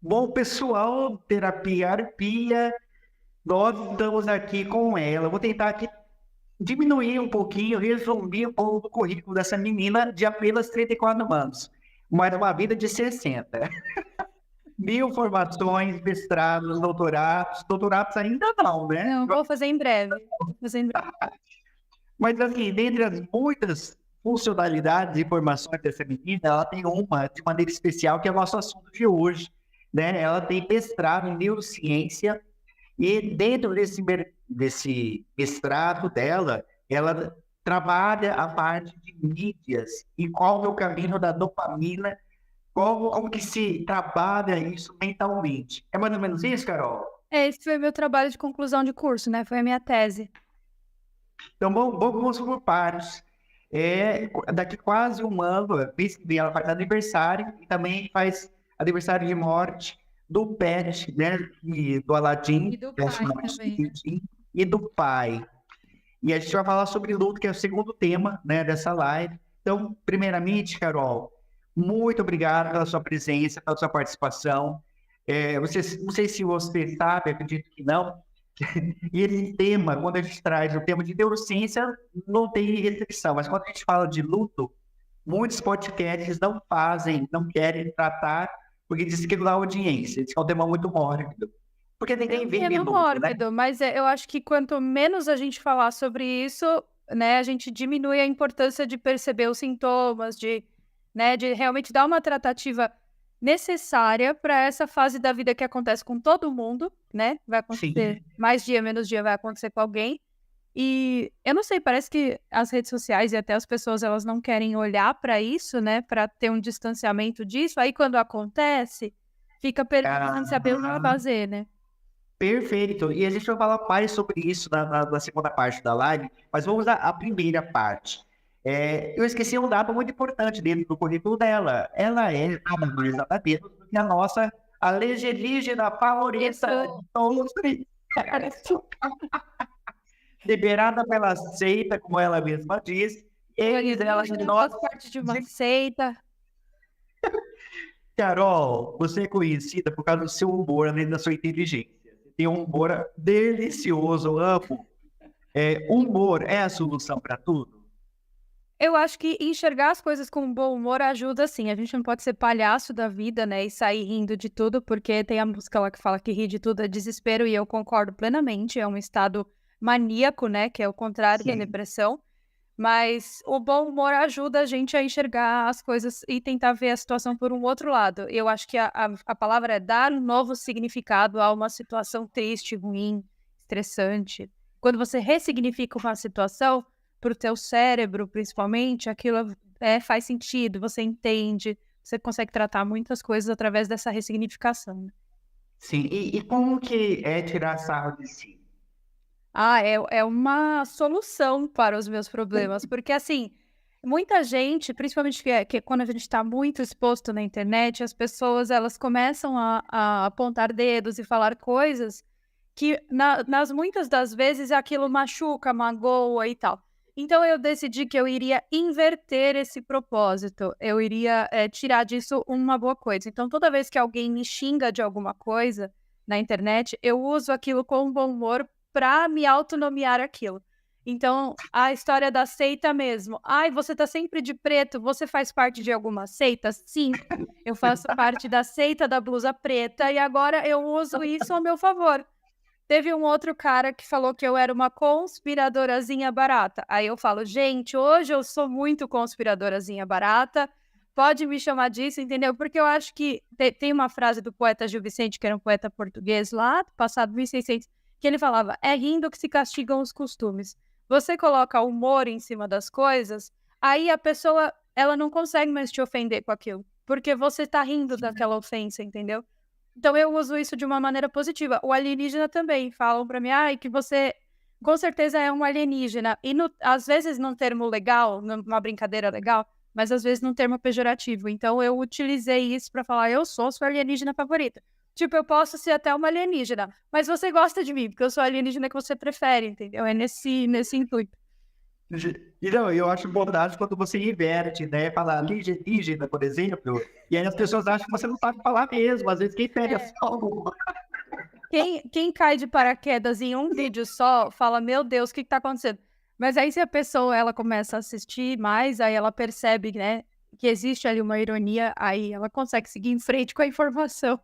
Bom, pessoal, terapia arpia, nós estamos aqui com ela. Vou tentar aqui diminuir um pouquinho, resumir um pouco do currículo dessa menina de apenas 34 anos, mas uma vida de 60. Mil formações, mestrados, doutorados ainda não, né? Não, vou fazer em breve. Vou fazer em breve. Mas assim, dentre as muitas funcionalidades e informações dessa menina, ela tem uma de maneira especial, que é o nosso assunto de hoje, né? Ela tem mestrado em neurociência. E dentro desse mestrado dela, ela trabalha a parte de mídias e qual é o caminho da dopamina, como que se trabalha isso mentalmente. É mais ou menos isso, Carol? Esse foi meu trabalho de conclusão de curso, né? Foi a minha tese. Então, vamos por partes. Daqui quase um ano, mês que vem, ela faz aniversário e também faz aniversário de morte do pet, né? E do E Aladim, do pai personagem também, né? Aladim, e do pai. E a gente vai falar sobre luto, que é o segundo tema, né, dessa live. Então, primeiramente, Carol, muito obrigado pela sua presença, pela sua participação. Não sei se você sabe, acredito que não. E esse tema, quando a gente traz o tema de neurociência, não tem restrição. Mas quando a gente fala de luto, muitos podcasts não fazem, não querem tratar, porque dizem que não dá audiência. Diz que é um tema muito mórbido. Porque É ninguém um vive tema luto, né? mórbido, mas eu acho que quanto menos a gente falar sobre isso, né, a gente diminui a importância de perceber os sintomas, né, de realmente dar uma tratativa necessária para essa fase da vida que acontece com todo mundo, né? Vai Sim. acontecer mais dia, menos dia, vai acontecer com alguém. E eu não sei, parece que as redes sociais e até as pessoas elas não querem olhar para isso, né, para ter um distanciamento disso. Aí quando acontece, fica perdido sem saber o que Ah, fazer, né? perfeito. E a gente vai falar mais sobre isso na segunda parte da live, mas vamos à primeira parte. Eu esqueci um dado muito importante dentro do currículo dela. Ela é nada mais nada menos do que a nossa alienígena favorita de todos os liberada pela seita, como ela mesma diz. Eis ela de Alienígena, nós. faz parte de uma seita. Carol, você é conhecida por causa do seu humor, além da sua inteligência. Você tem um humor delicioso, eu amo. Humor é a solução para tudo? Eu acho que enxergar as coisas com bom humor ajuda sim. A gente não pode ser palhaço da vida, né, e sair rindo de tudo, porque tem a música lá que fala que rir de tudo é desespero, e eu concordo plenamente. É um estado maníaco, né, que é o contrário da Sim. depressão. Mas o bom humor ajuda a gente a enxergar as coisas e tentar ver a situação por um outro lado. Eu acho que a palavra é dar um novo significado a uma situação triste, ruim, estressante. Quando você ressignifica uma situação, para o teu cérebro, principalmente, aquilo faz sentido, você entende, você consegue tratar muitas coisas através dessa ressignificação, né? Sim. E como que é tirar sarro de si? Ah, é uma solução para os meus problemas, porque assim, muita gente, principalmente que quando a gente está muito exposto na internet, as pessoas elas começam a apontar dedos e falar coisas que nas muitas das vezes aquilo machuca, magoa e tal. Então eu decidi que eu iria inverter esse propósito, eu iria tirar disso uma boa coisa. Então toda vez que alguém me xinga de alguma coisa na internet, eu uso aquilo com bom humor para me autonomear aquilo. Então, a história da seita mesmo. Ai, você tá sempre de preto, você faz parte de alguma seita? Sim, eu faço parte da seita da blusa preta e agora eu uso isso ao meu favor. Teve um outro cara que falou que eu era uma conspiradorazinha barata. Aí eu falo, gente, hoje eu sou muito conspiradorazinha barata, pode me chamar disso, entendeu? Porque eu acho que tem uma frase do poeta Gil Vicente, que era um poeta português lá, do passado 1600, que ele falava, é rindo que se castigam os costumes. Você coloca humor em cima das coisas, aí a pessoa, ela não consegue mais te ofender com aquilo, porque você tá rindo daquela ofensa, entendeu? Então eu uso isso de uma maneira positiva. O alienígena também, falam pra mim: "Ai, que você com certeza é um alienígena", e às vezes num termo legal, numa brincadeira legal, mas às vezes num termo pejorativo. Então eu utilizei isso pra falar: "Eu sou sua alienígena favorita". Tipo, eu posso ser até uma alienígena, mas você gosta de mim, porque eu sou a alienígena que você prefere, entendeu? É nesse intuito. E não, eu acho bondade quando você inverte, né? Fala alienígena, por exemplo, e aí as pessoas acham que você não sabe falar mesmo. Às vezes quem pega É. só Quem cai de paraquedas em um vídeo só, fala: "Meu Deus, o que que tá acontecendo?". Mas aí se a pessoa, ela começa a assistir mais, aí ela percebe, né, que existe ali uma ironia, aí ela consegue seguir em frente com a informação.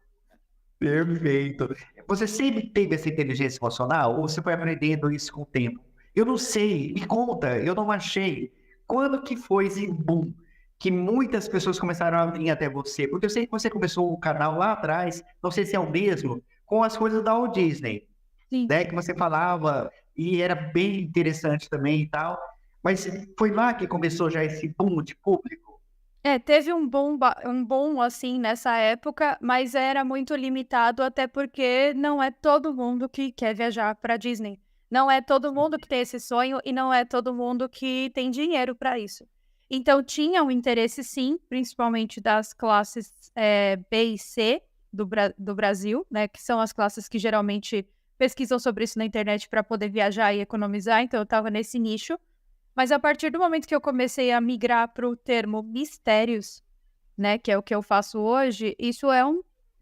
perfeito. Você sempre teve essa inteligência emocional ou você foi aprendendo isso com o tempo? Eu não sei, me conta, eu não achei. Quando que foi esse boom que muitas pessoas começaram a vir até você? Porque eu sei que você começou o canal lá atrás, não sei se é o mesmo, com as coisas da Walt Disney, Sim. né? Que você falava e era bem interessante também e tal. Mas foi lá que começou já esse boom de público? É, teve um bom, assim, nessa época, mas era muito limitado, até porque não é todo mundo que quer viajar pra Disney. Não é todo mundo que tem esse sonho e não é todo mundo que tem dinheiro para isso. Então tinha um interesse sim, principalmente das classes, B e C do Brasil, né, que são as classes que geralmente pesquisam sobre isso na internet para poder viajar e economizar, então eu estava nesse nicho. Mas a partir do momento que eu comecei a migrar para o termo mistérios, né, que é o que eu faço hoje, isso é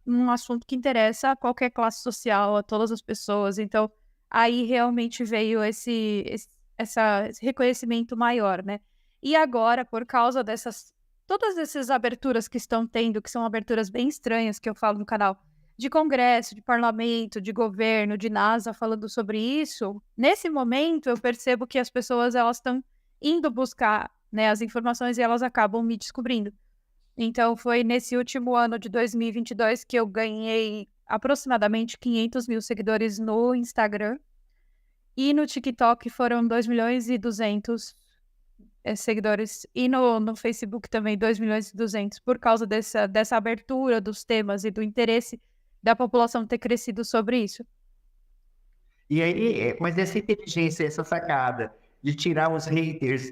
um assunto que interessa a qualquer classe social, a todas as pessoas. Então, aí realmente veio esse reconhecimento maior, né. E agora, por causa dessas todas essas aberturas que estão tendo, que são aberturas bem estranhas, que eu falo no canal, de congresso, de parlamento, de governo, de NASA falando sobre isso, nesse momento eu percebo que as pessoas elas estão indo buscar, né, as informações e elas acabam me descobrindo. Então foi nesse último ano de 2022 que eu ganhei aproximadamente 500.000 seguidores no Instagram e no TikTok foram 2.200.000 seguidores e no Facebook também 2.200.000 por causa dessa abertura dos temas e do interesse da população ter crescido sobre isso. E aí, mas essa inteligência, essa sacada de tirar os haters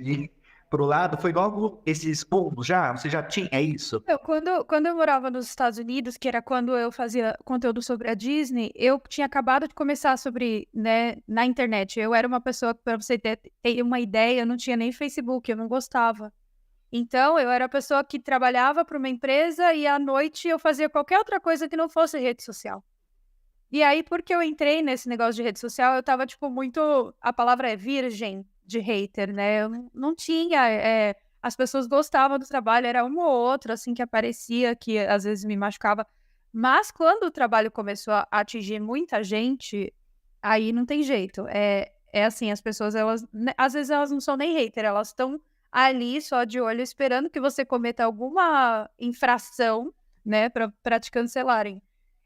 pro lado, foi logo esses pulos já? Você já tinha isso? Quando eu morava nos Estados Unidos, que era quando eu fazia conteúdo sobre a Disney, eu tinha acabado de começar sobre, né, na internet. Eu era uma pessoa, para você ter uma ideia, eu não tinha nem Facebook, eu não gostava. Então, eu era a pessoa que trabalhava para uma empresa e à noite eu fazia qualquer outra coisa que não fosse rede social. E aí, porque eu entrei nesse negócio de rede social, eu estava, tipo, muito a palavra é virgem de hater, né, eu não tinha, as pessoas gostavam do trabalho, era um ou outro, assim, que aparecia, que às vezes me machucava, mas quando o trabalho começou a atingir muita gente, aí não tem jeito, é assim, as pessoas elas, né, às vezes elas não são nem hater, elas estão ali só de olho esperando que você cometa alguma infração, né, pra te cancelarem.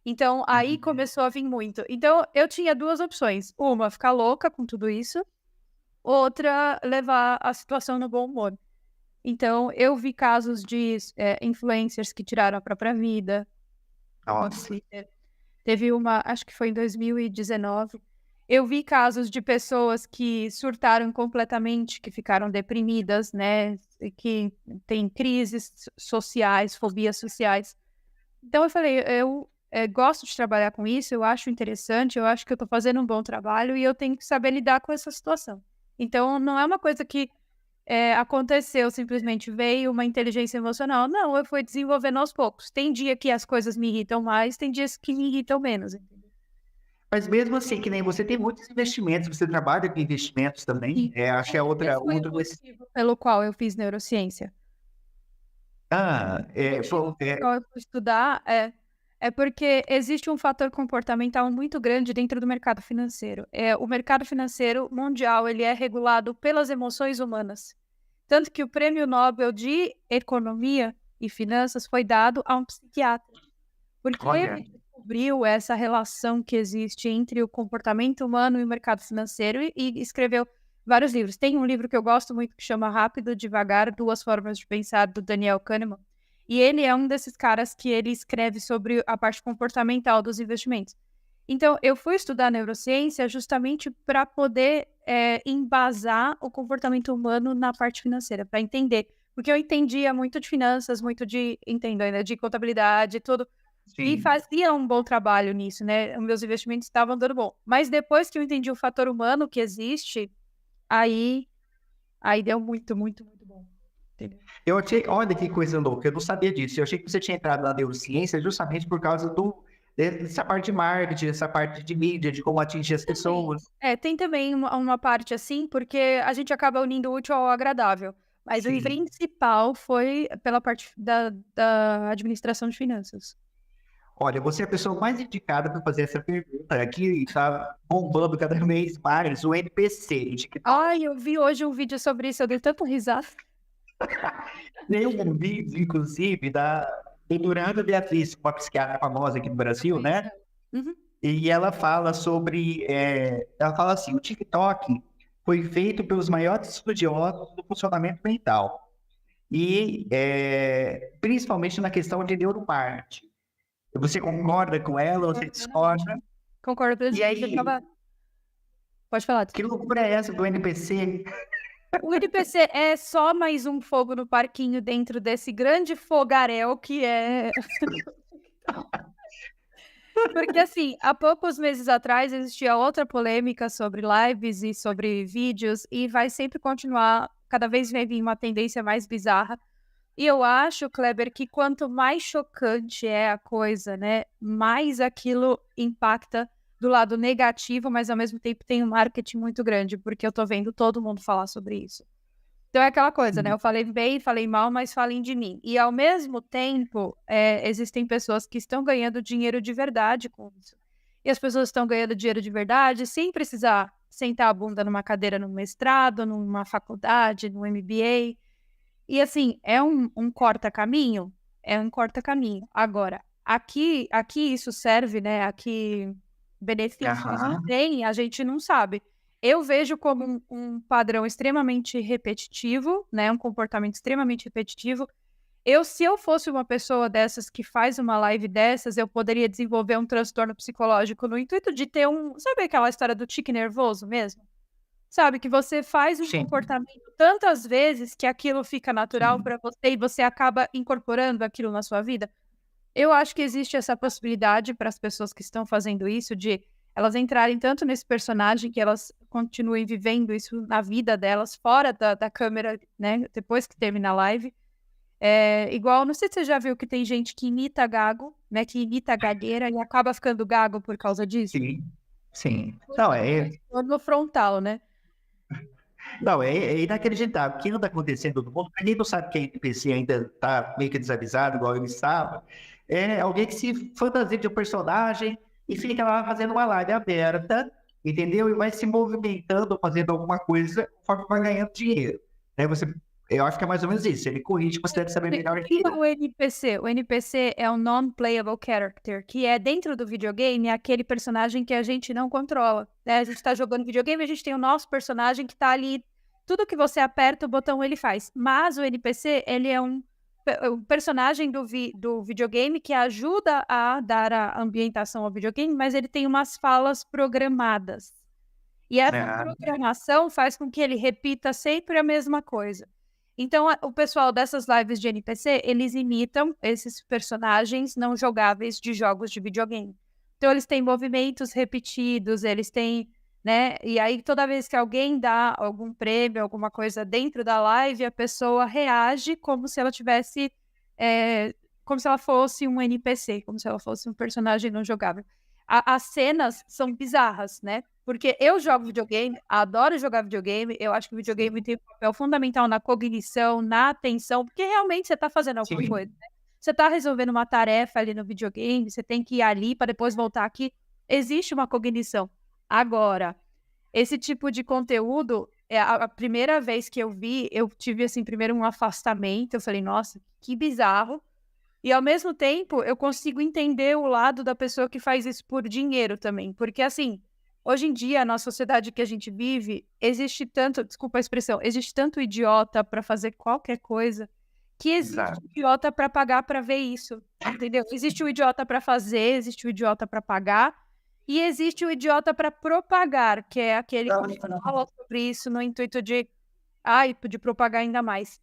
Então, aí Uhum. começou a vir muito. Então, eu tinha 2 opções: uma, ficar louca com tudo isso, outra, levar a situação no bom humor. Então, eu vi casos de influencers que tiraram a própria vida no Nossa. Twitter. Teve uma, acho que foi em 2019, eu vi casos de pessoas que surtaram completamente, que ficaram deprimidas, né, e que têm crises sociais, fobias sociais. Então eu falei: "Eu, gosto de trabalhar com isso, eu acho interessante, eu acho que eu estou fazendo um bom trabalho e eu tenho que saber lidar com essa situação". Então não é uma coisa que, aconteceu, simplesmente veio uma inteligência emocional, não, eu fui desenvolvendo aos poucos. Tem dia que as coisas me irritam mais, tem dias que me irritam menos, entendeu. Mas mesmo assim, que nem você tem muitos investimentos, você trabalha com investimentos também, Sim. acho que é outra Esse foi o outro desse motivo pelo qual eu fiz neurociência. O motivo foi pelo qual eu fui estudar é porque existe um fator comportamental muito grande dentro do mercado financeiro. O mercado financeiro mundial, ele é regulado pelas emoções humanas. Tanto que o prêmio Nobel de Economia e Finanças foi dado a um psiquiatra, porque olha, ele descobriu essa relação que existe entre o comportamento humano e o mercado financeiro e escreveu vários livros. Tem um livro que eu gosto muito que chama Rápido, Devagar, Duas Formas de Pensar, do Daniel Kahneman, e ele é um desses caras que ele escreve sobre a parte comportamental dos investimentos. Então, eu fui estudar neurociência justamente para poder, embasar o comportamento humano na parte financeira, para entender. Porque eu entendia muito de finanças, muito de entendo ainda, de contabilidade, tudo, e sim. fazia um bom trabalho nisso, né, os meus investimentos estavam dando bom. Mas depois que eu entendi o fator humano que existe, aí Aí deu muito, muito, muito bom. Entendeu? Eu achei, olha que coisa louca, eu não sabia disso. Eu achei que você tinha entrado na neurociência justamente por causa dessa parte de marketing, dessa parte de mídia, de como atingir as Também. pessoas. Tem também uma parte assim, porque a gente acaba unindo o útil ao agradável. Mas o Sim. principal foi pela parte da administração de finanças. Olha, você é a pessoa mais indicada para fazer essa pergunta. Aqui está bombando cada vez mais o NPC, o TikTok. Ai, eu vi hoje um vídeo sobre isso, eu dei tanto risada. Tem um vídeo, inclusive, da doutoranda Beatriz, uma psiquiatra famosa aqui no Brasil, né? Uhum. E ela fala sobre, ela fala assim, o TikTok foi feito pelos maiores estudiosos do funcionamento mental e principalmente na questão de neuromarketing. Você concorda com ela ou você discorda? Concordo E plenamente. aí, Pode falar, que desculpa. loucura é essa do NPC? O NPC é só mais um fogo no parquinho dentro desse grande fogaréu que é. Porque, assim, há poucos meses atrás existia outra polêmica sobre lives e sobre vídeos, e vai sempre continuar, cada vez vai vir uma tendência mais bizarra. E eu acho, Kleber, que quanto mais chocante é a coisa, né, mais aquilo impacta do lado negativo, mas ao mesmo tempo tem um marketing muito grande, porque eu tô vendo todo mundo falar sobre isso. Então é aquela coisa, né? Eu falei bem, falei mal, mas falem de mim. E ao mesmo tempo, existem pessoas que estão ganhando dinheiro de verdade com isso. E as pessoas estão ganhando dinheiro de verdade sem precisar sentar a bunda numa cadeira no mestrado, numa faculdade, no MBA. E assim, é um corta-caminho? É um corta-caminho. Agora, aqui isso serve, né? Aqui benefício isso Aham. tem, a gente não sabe. Eu vejo como um padrão extremamente repetitivo, né? Um comportamento extremamente repetitivo. Se eu fosse uma pessoa dessas que faz uma live dessas, eu poderia desenvolver um transtorno psicológico no intuito de ter sabe aquela história do tique nervoso mesmo? Sabe, que você faz um Sim, comportamento tantas vezes que aquilo fica natural sim. para você e você acaba incorporando aquilo na sua vida. Eu acho que existe essa possibilidade para as pessoas que estão fazendo isso, de elas entrarem tanto nesse personagem que elas continuem vivendo isso na vida delas, fora da câmera, né, depois que termina a live. Igual, não sei se você já viu que tem gente que imita gago, né, que imita gagueira e acaba ficando gago por causa disso. Sim, sim. Por Não, quê? No frontal, né? é inacreditável. O que anda acontecendo no mundo, para quem não sabe que a NPC ainda está meio que desavisado, igual eu estava, é alguém que se fantasia de um personagem e fica lá fazendo uma live aberta, entendeu? E vai se movimentando, fazendo alguma coisa, conforme vai ganhando dinheiro. Né? Eu acho que é mais ou menos isso. Ele corrige, você deve saber melhor O que que é eu. o NPC? O NPC é um non-playable character, que é dentro do videogame aquele personagem que a gente não controla, né? A gente tá jogando videogame, a gente tem o nosso personagem que tá ali, tudo que você aperta o botão ele faz. Mas o NPC, ele é um personagem do videogame que ajuda a dar a ambientação ao videogame, mas ele tem umas falas programadas. E essa Ah, programação faz com que ele repita sempre a mesma coisa. Então, o pessoal dessas lives de NPC, eles imitam esses personagens não jogáveis de jogos de videogame. Então, eles têm movimentos repetidos, eles têm, né? E aí, toda vez que alguém dá algum prêmio, alguma coisa dentro da live, a pessoa reage como se ela tivesse, como se ela fosse um NPC, como se ela fosse um personagem não jogável. As cenas são bizarras, né? Porque eu jogo videogame, adoro jogar videogame, eu acho que o videogame tem um papel fundamental na cognição, na atenção, porque realmente você está fazendo alguma sim. coisa, né? Você está resolvendo uma tarefa ali no videogame, você tem que ir ali para depois voltar aqui. Existe uma cognição. Agora, esse tipo de conteúdo, a primeira vez que eu vi, eu tive, assim, primeiro um afastamento, eu falei, nossa, que bizarro. E ao mesmo tempo, eu consigo entender o lado da pessoa que faz isso por dinheiro também. Porque, assim, hoje em dia, na sociedade que a gente vive, existe tanto, desculpa a expressão, existe tanto idiota para fazer qualquer coisa, que existe Exato. idiota para pagar para ver isso, entendeu? Existe o idiota para fazer, existe o idiota para pagar, e existe o idiota para propagar, que é aquele que fala sobre isso no intuito de propagar ainda mais.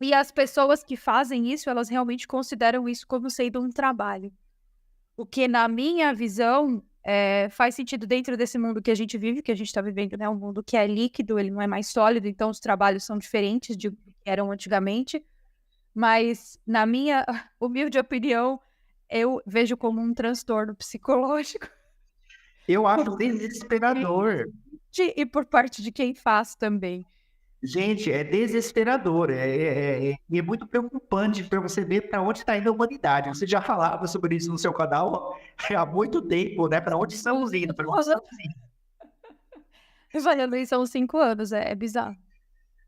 E as pessoas que fazem isso, elas realmente consideram isso como sendo um trabalho. O que, na minha visão, Faz sentido dentro desse mundo que a gente vive, que a gente está vivendo, né? Um mundo que é líquido, ele não é mais sólido, então os trabalhos são diferentes do que eram antigamente. Mas, na minha humilde opinião, eu vejo como um transtorno psicológico Eu acho desesperador. e por parte de quem faz também. Gente, é desesperador, e é muito preocupante para você ver para onde está indo a humanidade. Você já falava sobre isso no seu canal há muito tempo, né? Para onde estamos indo? Para onde estamos indo? Falando isso há uns 5 anos, é bizarro.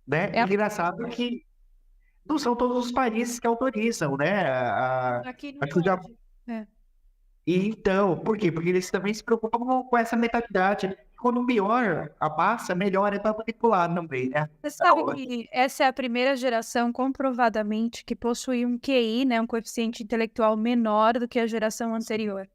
Né? É Engraçado que não são todos os países que autorizam, né? aqui não Acho que já... pode. É. E então, por quê? Porque eles também se preocupam com essa mentalidade. Quando pior a massa, melhor é para manipular também, né? Você sabe Então, que essa é a primeira geração comprovadamente que possui um QI, né, um coeficiente intelectual menor do que a geração anterior.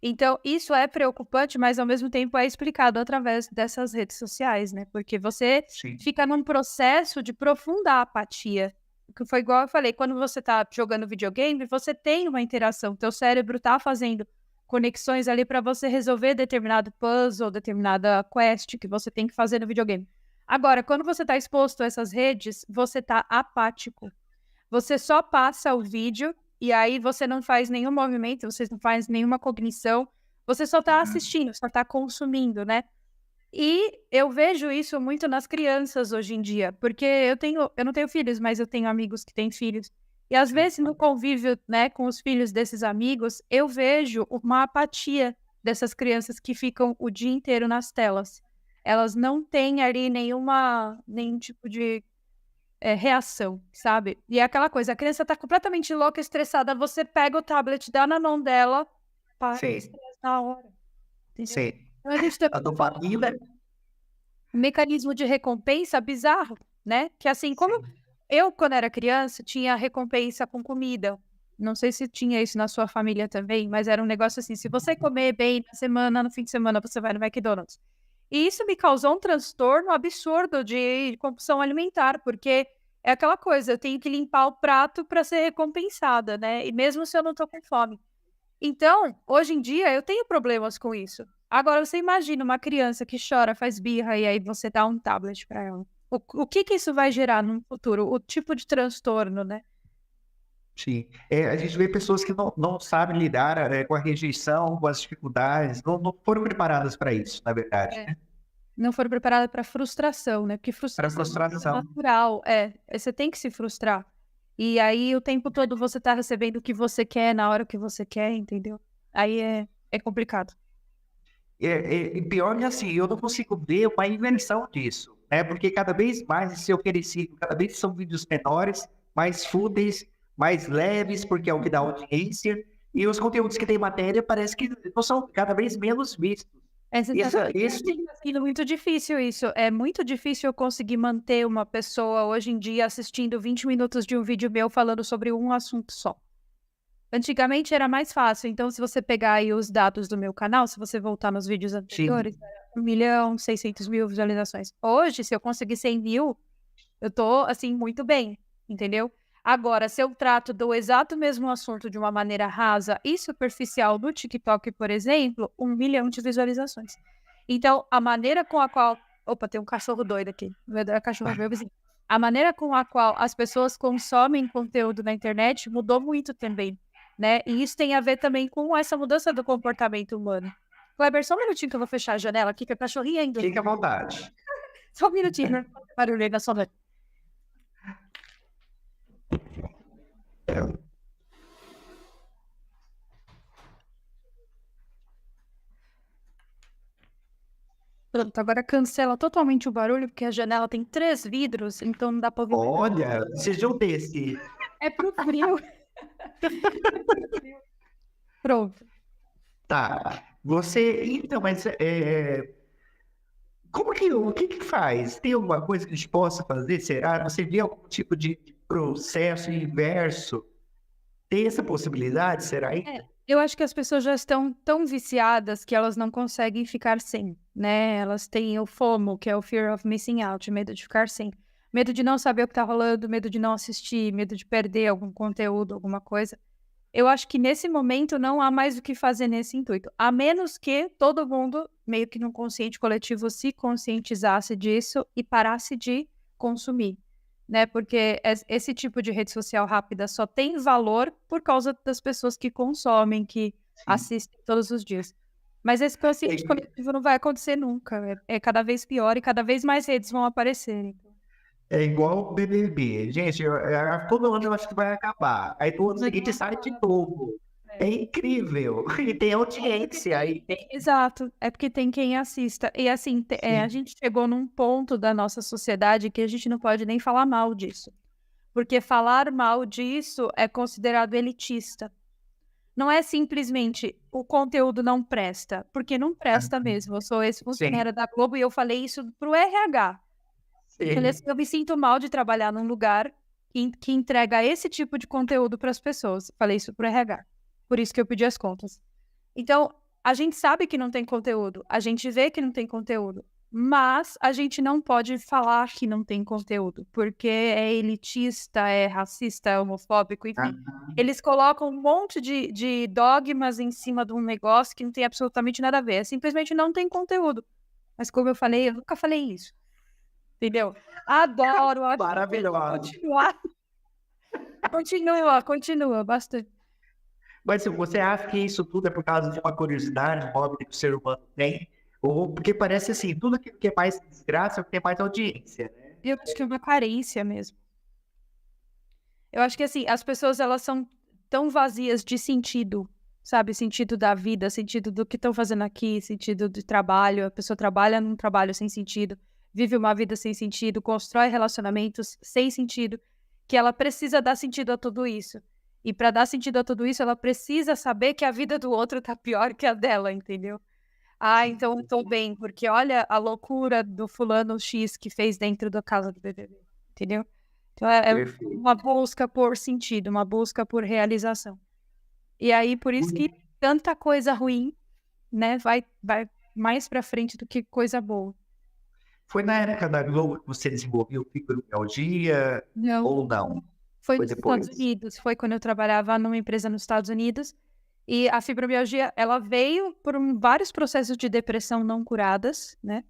Então, isso é preocupante, mas ao mesmo tempo é explicado através dessas redes sociais, né? Porque você sim. fica num processo de profunda apatia. Que foi igual eu falei, quando você tá jogando videogame, você tem uma interação, teu cérebro tá fazendo conexões ali para você resolver determinado puzzle, determinada quest que você tem que fazer no videogame. Agora, quando você tá exposto a essas redes, você tá apático. Você só passa o vídeo e aí você não faz nenhum movimento, você não faz nenhuma cognição, você só tá assistindo, só tá consumindo, né? E eu vejo isso muito nas crianças hoje em dia, porque eu não tenho filhos, mas eu tenho amigos que têm filhos. E às vezes no convívio, né, com os filhos desses amigos, eu vejo uma apatia dessas crianças que ficam o dia inteiro nas telas. Elas não têm ali nenhum tipo de reação, sabe? E é aquela coisa, a criança tá completamente louca, estressada, você pega o tablet, dá na mão dela, para o Sim, estresse na hora, entendeu? sim. Então a gente tem A dopamina, um mecanismo de recompensa bizarro, né? Que assim, como eu, quando era criança, tinha recompensa com comida. Não sei se tinha isso na sua família também, mas era um negócio assim, se você comer bem na semana, no fim de semana, você vai no McDonald's. E isso me causou um transtorno absurdo de compulsão alimentar, porque é aquela coisa, eu tenho que limpar o prato para ser recompensada, né? E mesmo se eu não tô com fome. Então, hoje em dia, eu tenho problemas com isso. Agora, você imagina uma criança que chora, faz birra, e aí você dá um tablet para ela. O que que isso vai gerar no futuro? O tipo de transtorno, né? sim. A gente vê pessoas que não sabem lidar com a rejeição, com as dificuldades, não foram preparadas para isso, na verdade, É. né? Não foram preparadas para frustração, né? Porque Para frustração é frustração. natural, você tem que se frustrar. E aí, o tempo todo, você tá recebendo o que você quer, na hora que você quer, entendeu? Aí é complicado. E pior que assim, eu não consigo ver uma inversão disso, né? Porque cada vez mais esse oferecido, cada vez são vídeos menores, mais fúteis, mais leves, porque é o que dá audiência, e os conteúdos que tem matéria parece que não são cada vez menos vistos. Isso, Tá sendo muito difícil isso. É muito difícil eu conseguir manter uma pessoa hoje em dia assistindo 20 minutos de um vídeo meu falando sobre um assunto só. Antigamente era mais fácil, então se você pegar aí os dados do meu canal, se você voltar nos vídeos sim, anteriores, era 1.600.000 visualizações. Hoje, se eu conseguir 100.000, eu tô, assim, muito bem, entendeu? Agora, se eu trato do exato mesmo assunto de uma maneira rasa e superficial no TikTok, por exemplo, 1 milhão de visualizações. Então, a maneira com a qual... Opa, tem um cachorro doido aqui. É cachorro meu vizinho. A maneira com a qual as pessoas consomem conteúdo na internet mudou muito também, né? E isso tem a ver também com essa mudança do comportamento humano. Kleber, só um minutinho que eu vou fechar a janela aqui, que a cachorrinha ainda... fique à vontade. Só um minutinho, né? Barulho aí na sua noite. Pronto, agora cancela totalmente o barulho, porque a janela tem 3 vidros, então não dá pra ouvir. Olha, seja um desse. É pro frio. Pronto. Tá. Você, então, mas o que que faz? Tem alguma coisa que a gente possa fazer? Será? Você vê algum tipo de processo inverso? Tem essa possibilidade? Será ainda? Eu acho que as pessoas já estão tão viciadas que elas não conseguem ficar sem, né? Elas têm o FOMO, que é o Fear of Missing Out, medo de ficar sem. Medo de não saber o que tá rolando, medo de não assistir, medo de perder algum conteúdo, alguma coisa. Eu acho que nesse momento não há mais o que fazer nesse intuito, a menos que todo mundo, meio que num consciente coletivo, se conscientizasse disso e parasse de consumir, né? Porque esse tipo de rede social rápida só tem valor por causa das pessoas que consomem, que Sim. assistem todos os dias. Mas esse consciente É, coletivo não vai acontecer nunca. É cada vez pior e cada vez mais redes vão aparecer. é igual o BBB. Gente, todo ano eu acho que vai acabar. Aí no ano seguinte sai de novo. É incrível. E tem audiência. E tem... Exato, é porque tem quem assista. E assim, a Sim. gente chegou num ponto da nossa sociedade que a gente não pode nem falar mal disso. Porque falar mal disso é considerado elitista. Não é simplesmente o conteúdo não presta, porque não presta mesmo. Eu sou Sim. ex-funcionária da Globo e eu falei isso pro RH. Eu falei assim, Sim. eu me sinto mal de trabalhar num lugar que entrega esse tipo de conteúdo para as pessoas. Falei isso pro RH. Por isso que eu pedi as contas. Então, a gente sabe que não tem conteúdo, a gente vê que não tem conteúdo, mas a gente não pode falar que não tem conteúdo, porque é elitista, é racista, é homofóbico, enfim. Ah, Eles colocam um monte de dogmas em cima de um negócio que não tem absolutamente nada a ver, simplesmente não tem conteúdo. Mas como eu falei, eu nunca falei isso, entendeu? Adoro, acho que maravilhosa. continuar. Continua, bastante. Mas você acha que isso tudo é por causa de uma curiosidade, um hobby que o ser humano tem? Ou porque parece assim, tudo aquilo que é mais desgraça é o que tem mais audiência, né? Eu acho que é uma carência mesmo. Eu acho que, assim, as pessoas elas são tão vazias de sentido, sabe? Sentido da vida, sentido do que estão fazendo aqui, sentido de trabalho. A pessoa trabalha num trabalho sem sentido, vive uma vida sem sentido, constrói relacionamentos sem sentido, que ela precisa dar sentido a tudo isso. E para dar sentido a tudo isso, ela precisa saber que a vida do outro tá pior que a dela, entendeu? Ah, então eu tô bem, porque olha a loucura do fulano X que fez dentro da casa do BBB, entendeu? Então é Perfeito. uma busca por sentido, uma busca por realização. E aí, por isso que tanta coisa ruim, né, vai mais pra frente do que coisa boa. Foi na época da Globo que você desenvolveu fibromialgia Não, ou não? foi Foi nos Estados depois? Unidos, foi quando eu trabalhava numa empresa nos Estados Unidos, e a fibromialgia, ela veio por vários processos de depressão não curadas, né?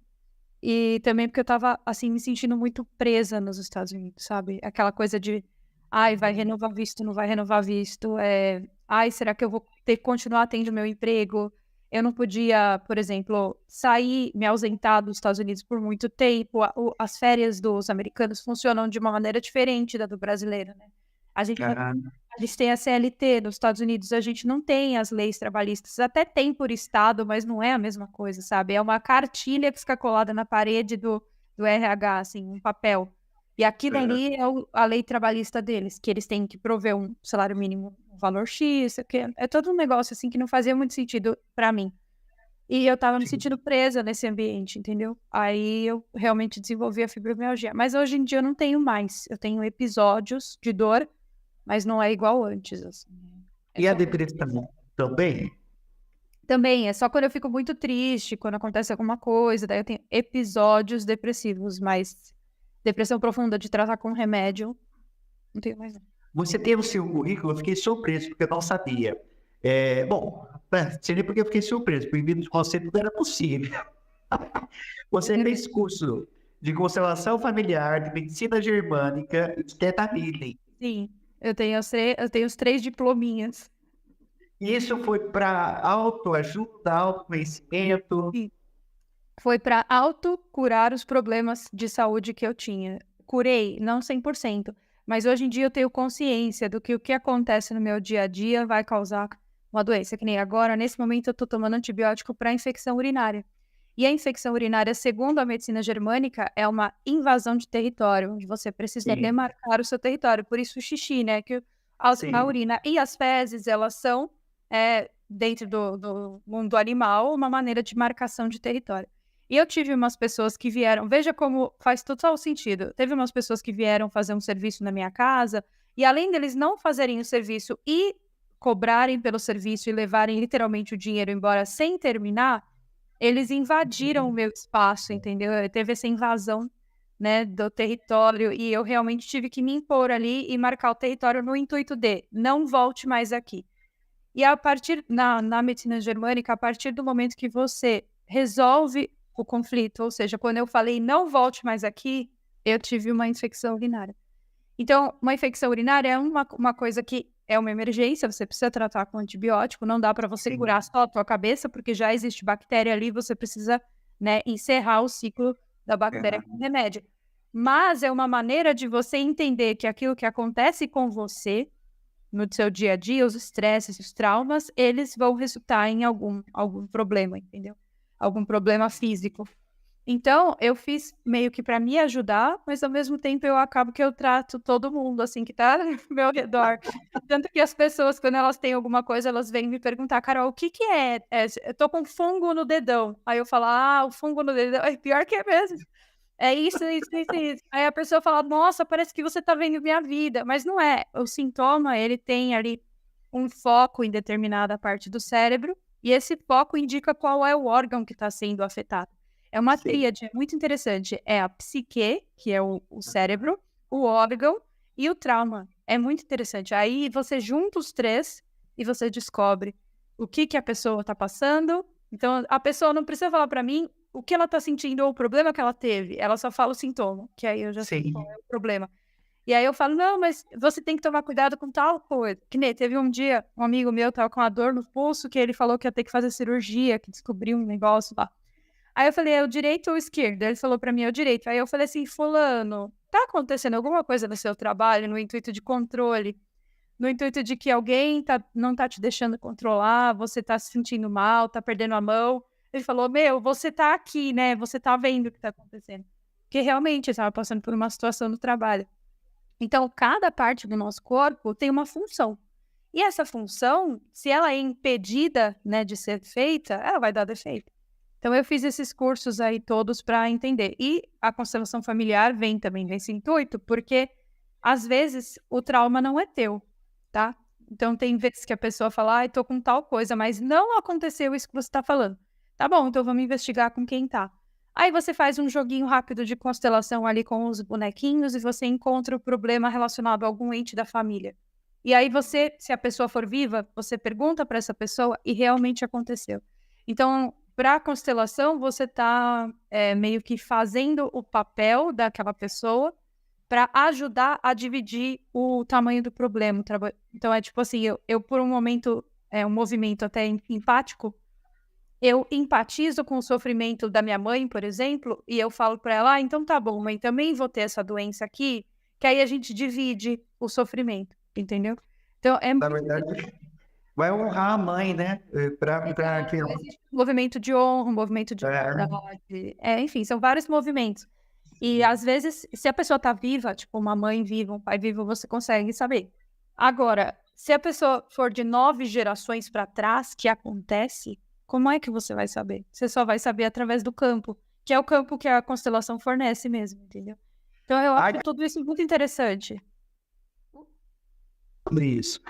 E também porque eu estava, assim, me sentindo muito presa nos Estados Unidos, sabe? Aquela coisa de, ai, vai renovar visto, não vai renovar visto, ai, será que eu vou ter que continuar tendo meu emprego? Eu não podia, por exemplo, sair, me ausentar dos Estados Unidos por muito tempo. As férias dos americanos funcionam de uma maneira diferente da do brasileiro, né? A gente não Ah, a gente tem a CLT, nos Estados Unidos a gente não tem as leis trabalhistas, até tem por estado, mas não é a mesma coisa, sabe? É uma cartilha que fica colada na parede do RH, assim, um papel. E aquilo ah, ali é a lei trabalhista deles, que eles têm que prover um salário mínimo, um valor X, que é todo um negócio assim que não fazia muito sentido pra mim. E eu tava me sim. sentindo presa nesse ambiente, entendeu? Aí eu realmente desenvolvi a fibromialgia. Mas hoje em dia eu não tenho mais. Eu tenho episódios de dor, mas não é igual antes, assim. É E a só depressão também? também, é só quando eu fico muito triste, quando acontece alguma coisa, daí eu tenho episódios depressivos, mas depressão profunda de tratar com remédio, não tenho mais não. Você tem o seu currículo, eu fiquei surpreso, porque eu não sabia. Bom, seria porque eu fiquei surpreso, porque vindo de você tudo era possível. Você fez curso de constelação familiar, de medicina germânica e de Theta Healing. Sim, eu tenho os 3 diplominhas. E isso foi para autoajuda, autoconhecimento. Sim. Foi para autocurar os problemas de saúde que eu tinha. Curei, não 100%, mas hoje em dia eu tenho consciência do que o que acontece no meu dia a dia vai causar uma doença, que nem agora, nesse momento eu tô tomando antibiótico para infecção urinária. E a infecção urinária, segundo a medicina germânica, é uma invasão de território, onde você precisa Sim, demarcar o seu território. Por isso o xixi, né, que a sim. urina e as fezes, elas são, dentro do mundo animal, uma maneira de marcação de território. E eu tive umas pessoas que vieram, veja como faz total sentido. Teve umas pessoas que vieram fazer um serviço na minha casa, e além deles não fazerem o serviço e cobrarem pelo serviço e levarem literalmente o dinheiro embora sem terminar, eles invadiram o meu espaço, entendeu? Teve essa invasão, né, do território, e eu realmente tive que me impor ali e marcar o território no intuito de não volte mais aqui. E a partir, na medicina germânica, a partir do momento que você resolve o conflito, ou seja, quando eu falei não volte mais aqui, eu tive uma infecção urinária. Então, uma infecção urinária é uma coisa que é uma emergência, você precisa tratar com antibiótico, não dá para você curar só a tua cabeça, porque já existe bactéria ali, você precisa, né, encerrar o ciclo da bactéria com remédio. Mas é uma maneira de você entender que aquilo que acontece com você no seu dia a dia, os estresses, os traumas, eles vão resultar em algum problema, entendeu? Algum problema físico. Então, eu fiz meio que para me ajudar, mas ao mesmo tempo eu acabo que eu trato todo mundo, assim, que tá ao meu redor. Tanto que as pessoas, quando elas têm alguma coisa, elas vêm me perguntar: "Carol, o que que é? Eu tô com fungo no dedão". Aí eu falo: "Ah, o fungo no dedão". É pior que é mesmo. É isso, isso, isso, isso. Aí a pessoa fala: "Nossa, parece que você tá vendo minha vida", mas não é. O sintoma, ele tem ali um foco em determinada parte do cérebro, e esse foco indica qual é o órgão que está sendo afetado. É uma tríade, é muito interessante. É a psique, que é o cérebro, o órgão e o trauma. É muito interessante. Aí você junta os três e você descobre o que a pessoa está passando. Então, a pessoa não precisa falar para mim o que ela está sentindo ou o problema que ela teve. Ela só fala o sintoma, que aí eu já sei qual é o problema. E aí eu falo: "Não, mas você tem que tomar cuidado com tal coisa". Que nem teve um dia, um amigo meu estava com uma dor no pulso, que ele falou que ia ter que fazer cirurgia, que descobriu um negócio lá. Aí eu falei: "É o direito ou o esquerdo?". Ele falou pra mim: "É o direito". Aí eu falei assim: "Fulano, tá acontecendo alguma coisa no seu trabalho no intuito de controle, no intuito de que alguém não tá te deixando controlar, você tá se sentindo mal, tá perdendo a mão?". Ele falou: "Meu, você tá aqui, né, você tá vendo o que tá acontecendo". Porque realmente eu estava passando por uma situação no trabalho. Então, cada parte do nosso corpo tem uma função. E essa função, se ela é impedida, né, de ser feita, ela vai dar defeito. Então, eu fiz esses cursos aí todos para entender. E a constelação familiar vem também nesse intuito, porque às vezes o trauma não é teu, tá? Então, tem vezes que a pessoa fala: "Ai, tô com tal coisa", mas não aconteceu isso que você tá falando. Tá bom, então vamos investigar com quem tá. Aí você faz um joguinho rápido de constelação ali com os bonequinhos e você encontra o problema relacionado a algum ente da família. E aí você, se a pessoa for viva, você pergunta para essa pessoa e realmente aconteceu. Então, para a constelação, você está meio que fazendo o papel daquela pessoa para ajudar a dividir o tamanho do problema. Então, é tipo assim, eu por um momento, um movimento até empático, eu empatizo com o sofrimento da minha mãe, por exemplo, e eu falo para ela: "Ah, então tá bom, mãe, também vou ter essa doença aqui", que aí a gente divide o sofrimento, entendeu? Então é Na muito verdade, vai honrar a mãe, né? Pra que... existe um movimento de honra, um movimento de bondade, enfim, são vários movimentos. E às vezes, se a pessoa tá viva, tipo uma mãe viva, um pai vivo, você consegue saber. Agora, se a pessoa for de 9 gerações para trás, que acontece, como é que você vai saber? Você só vai saber através do campo, que é o campo que a constelação fornece mesmo, entendeu? Então eu Ai, acho tudo isso muito interessante. isso.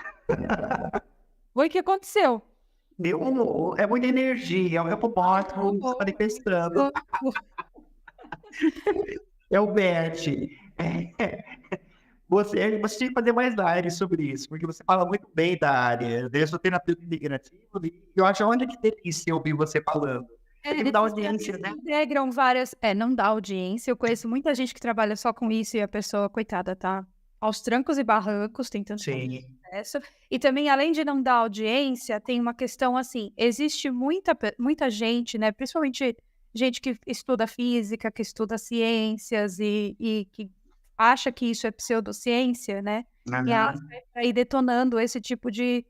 Oi, o que aconteceu? É muita energia, é o campo morto se manifestando. É o Bert. Você tinha que fazer mais lives sobre isso, porque você fala muito bem da área. Eu sou terapeuta integrativo e eu acho, olha que delícia ouvir você falando. Você tem que dar audiência, né? Integram várias. Não dá audiência. Eu conheço muita gente que trabalha só com isso e a pessoa, coitada, tá aos trancos e barrancos tentando fazer sucesso. E também, além de não dar audiência, tem uma questão assim: existe muita gente, né? Principalmente gente que estuda física, que estuda ciências e que acha que isso é pseudociência, né? E ela vai aí detonando esse tipo de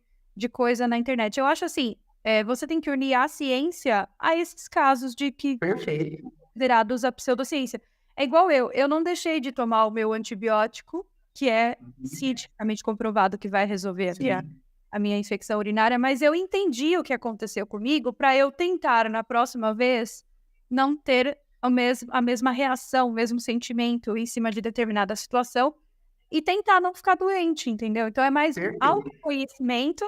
coisa na internet. Eu acho assim. Você tem que unir a ciência a esses casos de que Perfeito. são considerados a pseudociência. É igual eu não deixei de tomar o meu antibiótico, que é cientificamente comprovado que vai resolver aqui a minha infecção urinária, mas eu entendi o que aconteceu comigo para eu tentar, na próxima vez, não ter a mesma reação, o mesmo sentimento em cima de determinada situação e tentar não ficar doente, entendeu? Então é mais autoconhecimento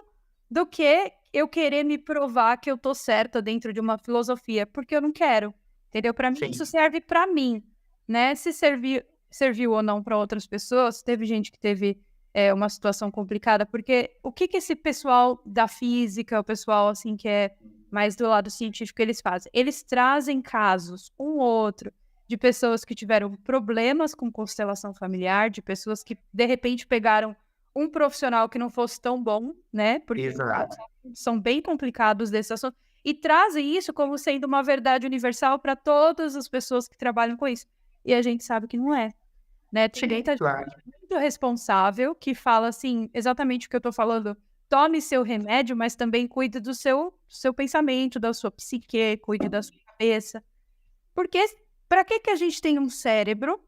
do que eu querer me provar que eu tô certa dentro de uma filosofia, porque eu não quero, entendeu? Para mim, isso serve para mim, né? Se serviu ou não para outras pessoas, teve gente que teve é uma situação complicada, porque o que esse pessoal da física, o pessoal assim que é mais do lado científico, eles fazem? Eles trazem casos, um ou outro, de pessoas que tiveram problemas com constelação familiar, de pessoas que, de repente, pegaram um profissional que não fosse tão bom, né? Porque Exato. são bem complicados desse assunto, e trazem isso como sendo uma verdade universal para todas as pessoas que trabalham com isso. E a gente sabe que não é, né? Tem Sim, muita gente claro. muito responsável que fala assim, exatamente o que eu tô falando. Tome seu remédio, mas também cuide do seu pensamento, da sua psique, cuide da sua cabeça. Porque para que a gente tem um cérebro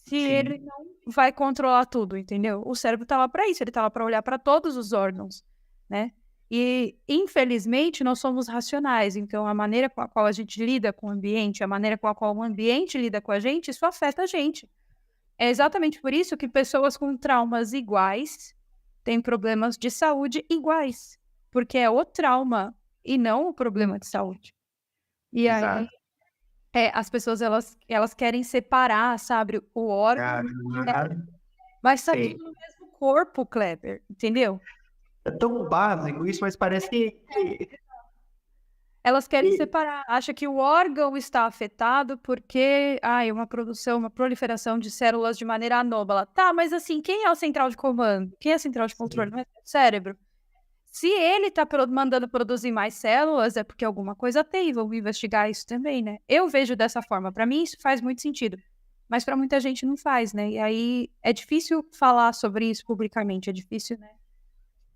se ele Sim, não vai controlar tudo, entendeu? O cérebro tá lá para isso, ele tá lá para olhar para todos os órgãos, né? E, infelizmente, nós somos racionais, então a maneira com a qual a gente lida com o ambiente, a maneira com a qual o ambiente lida com a gente, isso afeta a gente. É exatamente por isso que pessoas com traumas iguais têm problemas de saúde iguais, porque é o trauma e não o problema de saúde. E aí, exato. as pessoas elas querem separar, sabe, o órgão, Ah, mas tá sei. tudo no mesmo corpo, Kleber, entendeu? É tão básico isso, mas parece Elas querem que- separar, acha que o órgão está afetado porque, uma produção, uma proliferação de células de maneira anômala. Tá, mas assim, quem é o central de comando? Quem é a central de controle? Sim. Não é o cérebro. Se ele tá mandando produzir mais células, é porque alguma coisa tem, vamos investigar isso também, né? Eu vejo dessa forma, para mim isso faz muito sentido, mas para muita gente não faz, né? E aí é difícil falar sobre isso publicamente, é difícil, né?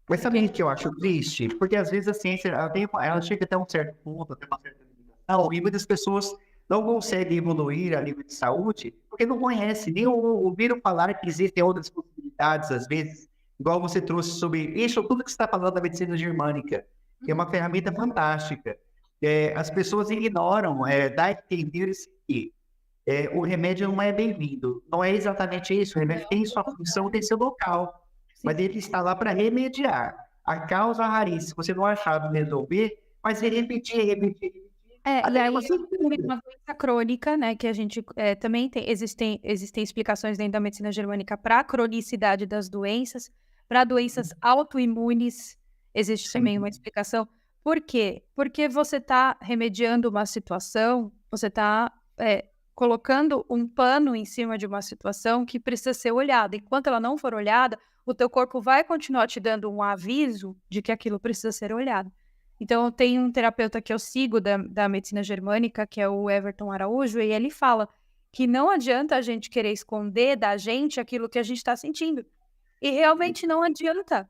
Mas sabe Porque o que eu acho triste? Porque às vezes a ciência ela chega até um certo ponto, até uma certa limitação, e muitas pessoas não conseguem evoluir a nível de saúde porque não conhecem, nem ouviram falar que existem outras possibilidades, às vezes, igual você trouxe sobre isso, tudo que você está falando da medicina germânica, que é uma ferramenta fantástica. As pessoas ignoram, dá a entender que o remédio não é bem-vindo. Não é exatamente isso. O remédio tem sua função, tem seu local. sim. Mas ele está lá para remediar a causa raiz. Se você não achar resolver, mas repetir, repetir, repetir. E Até que aí você uma doença crônica, né, que a gente também tem, existem explicações dentro da medicina germânica para a cronicidade das doenças, para doenças autoimunes, existe também uma sim, explicação. Por quê? Porque você está remediando uma situação, você está colocando um pano em cima de uma situação que precisa ser olhada. Enquanto ela não for olhada, o teu corpo vai continuar te dando um aviso de que aquilo precisa ser olhado. Então, eu tenho um terapeuta que eu sigo da medicina germânica, que é o Everton Araújo, e ele fala que não adianta a gente querer esconder da gente aquilo que a gente está sentindo. E realmente não adianta.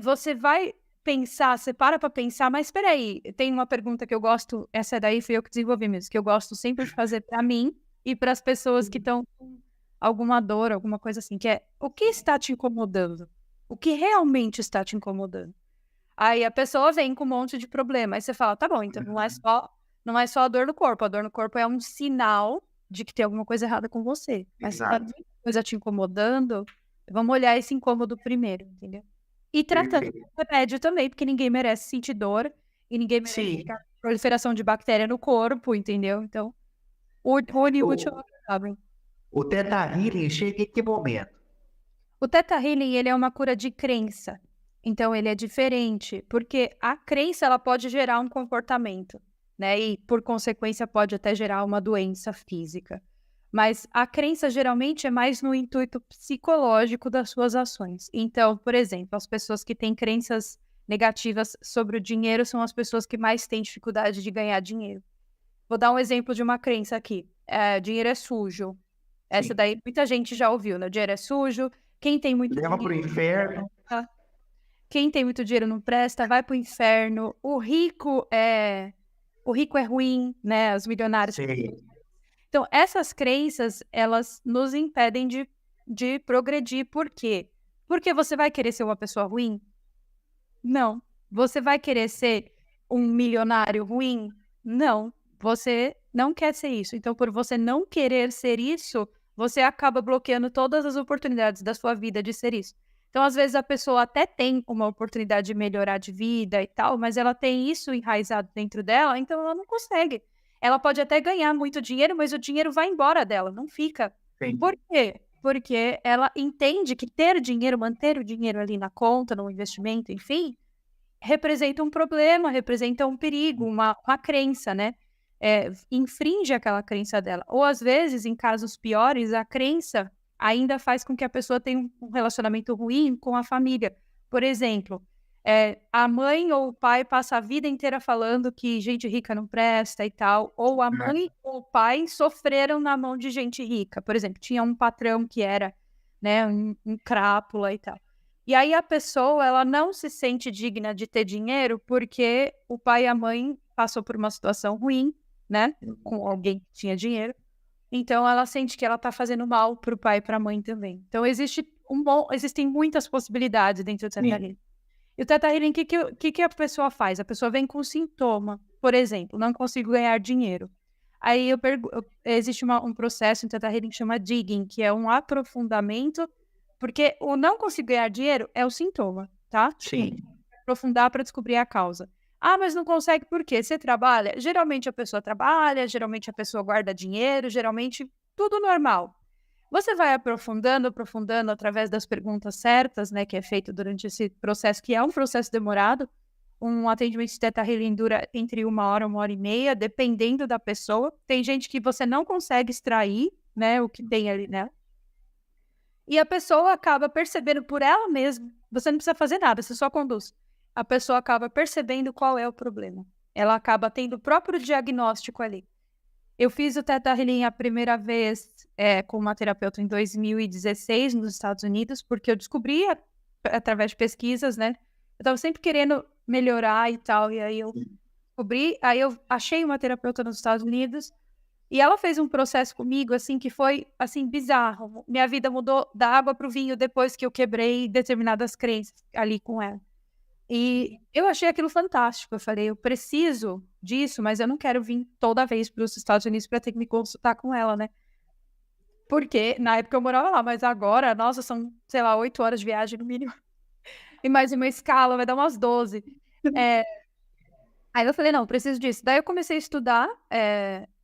Você vai pensar, você para pensar, mas espera aí, tem uma pergunta que eu gosto, essa daí fui eu que desenvolvi mesmo, que eu gosto sempre de fazer para mim e para as pessoas que estão com alguma dor, alguma coisa assim, que é: o que está te incomodando? O que realmente está te incomodando? Aí a pessoa vem com um monte de problema. Aí você fala, tá bom, então não é só a dor no corpo. A dor no corpo é um sinal de que tem alguma coisa errada com você. Mas se tá exato. muita coisa te incomodando, vamos olhar esse incômodo primeiro, entendeu? E tratando Perfeito. com remédio também, porque ninguém merece sentir dor e ninguém merece Sim. ficar com proliferação de bactéria no corpo, entendeu? Então, une o útil ao O, agradável. o Theta Healing chega em que momento? O Theta Healing, ele é uma cura de crença. Então, ele é diferente, porque a crença, ela pode gerar um comportamento, né? E, por consequência, pode até gerar uma doença física. Mas a crença, geralmente, é mais no intuito psicológico das suas ações. Então, por exemplo, as pessoas que têm crenças negativas sobre o dinheiro são as pessoas que mais têm dificuldade de ganhar dinheiro. Vou dar um exemplo de uma crença aqui. Dinheiro é sujo. Essa Sim. daí muita gente já ouviu, né? Dinheiro é sujo. Quem tem muito Leva para o dinheiro, inferno. quem tem muito dinheiro não presta, vai pro inferno. O rico é ruim, né? Os milionários. Sim. Então, essas crenças, elas nos impedem de progredir. Por quê? Porque você vai querer ser uma pessoa ruim? Não. Você vai querer ser um milionário ruim? Não. Você não quer ser isso. Então, por você não querer ser isso, você acaba bloqueando todas as oportunidades da sua vida de ser isso. Então, às vezes, a pessoa até tem uma oportunidade de melhorar de vida e tal, mas ela tem isso enraizado dentro dela, então ela não consegue. Ela pode até ganhar muito dinheiro, mas o dinheiro vai embora dela, não fica. Sim. Por quê? porque ela entende que ter dinheiro, manter o dinheiro ali na conta, no investimento, enfim, representa um problema, representa um perigo, uma crença, né? Infringe aquela crença dela. Ou às vezes, em casos piores, a crença ainda faz com que a pessoa tenha um relacionamento ruim com a família. Por exemplo, a mãe ou o pai passa a vida inteira falando que gente rica não presta e tal, ou a mãe ou o pai sofreram na mão de gente rica. Por exemplo, tinha um patrão que era, né, um crápula e tal. E aí a pessoa, ela não se sente digna de ter dinheiro porque o pai e a mãe passou por uma situação ruim, né, com alguém que tinha dinheiro. Então ela sente que ela tá fazendo mal pro pai e pra mãe também. Então existem muitas possibilidades dentro do Teta Healing. E o Teta Healing, o que a pessoa faz? A pessoa vem com sintoma. Por exemplo, não consigo ganhar dinheiro. Aí existe um processo em Teta Healing que chama digging, que é um aprofundamento, porque o não conseguir ganhar dinheiro é o sintoma, tá? Sim. Aprofundar para descobrir a causa. Ah, mas não consegue por quê? Você trabalha? Geralmente a pessoa trabalha, geralmente a pessoa guarda dinheiro, geralmente tudo normal. Você vai aprofundando através das perguntas certas, né, que é feito durante esse processo, que é um processo demorado. Um atendimento de Teta Healing dura entre 1 hora e meia, dependendo da pessoa. Tem gente que você não consegue extrair, né, o que tem ali nela. E a pessoa acaba percebendo por ela mesma. Você não precisa fazer nada, você só conduz. A pessoa acaba percebendo qual é o problema. Ela acaba tendo o próprio diagnóstico ali. Eu fiz o Teta Healing a primeira vez com uma terapeuta em 2016 nos Estados Unidos, porque eu descobri através de pesquisas, né? Eu estava sempre querendo melhorar e tal, e aí eu descobri, aí eu achei uma terapeuta nos Estados Unidos, e ela fez um processo comigo, assim, que foi, assim, bizarro. Minha vida mudou da água para o vinho depois que eu quebrei determinadas crenças ali com ela. E eu achei aquilo fantástico. Eu falei, eu preciso disso, mas eu não quero vir toda vez para os Estados Unidos para ter que me consultar com ela, né? Porque na época eu morava lá, mas agora, nossa, são, sei lá, 8 horas de viagem no mínimo. E mais uma escala, vai dar umas 12. Aí eu falei, não, preciso disso. Daí eu comecei a estudar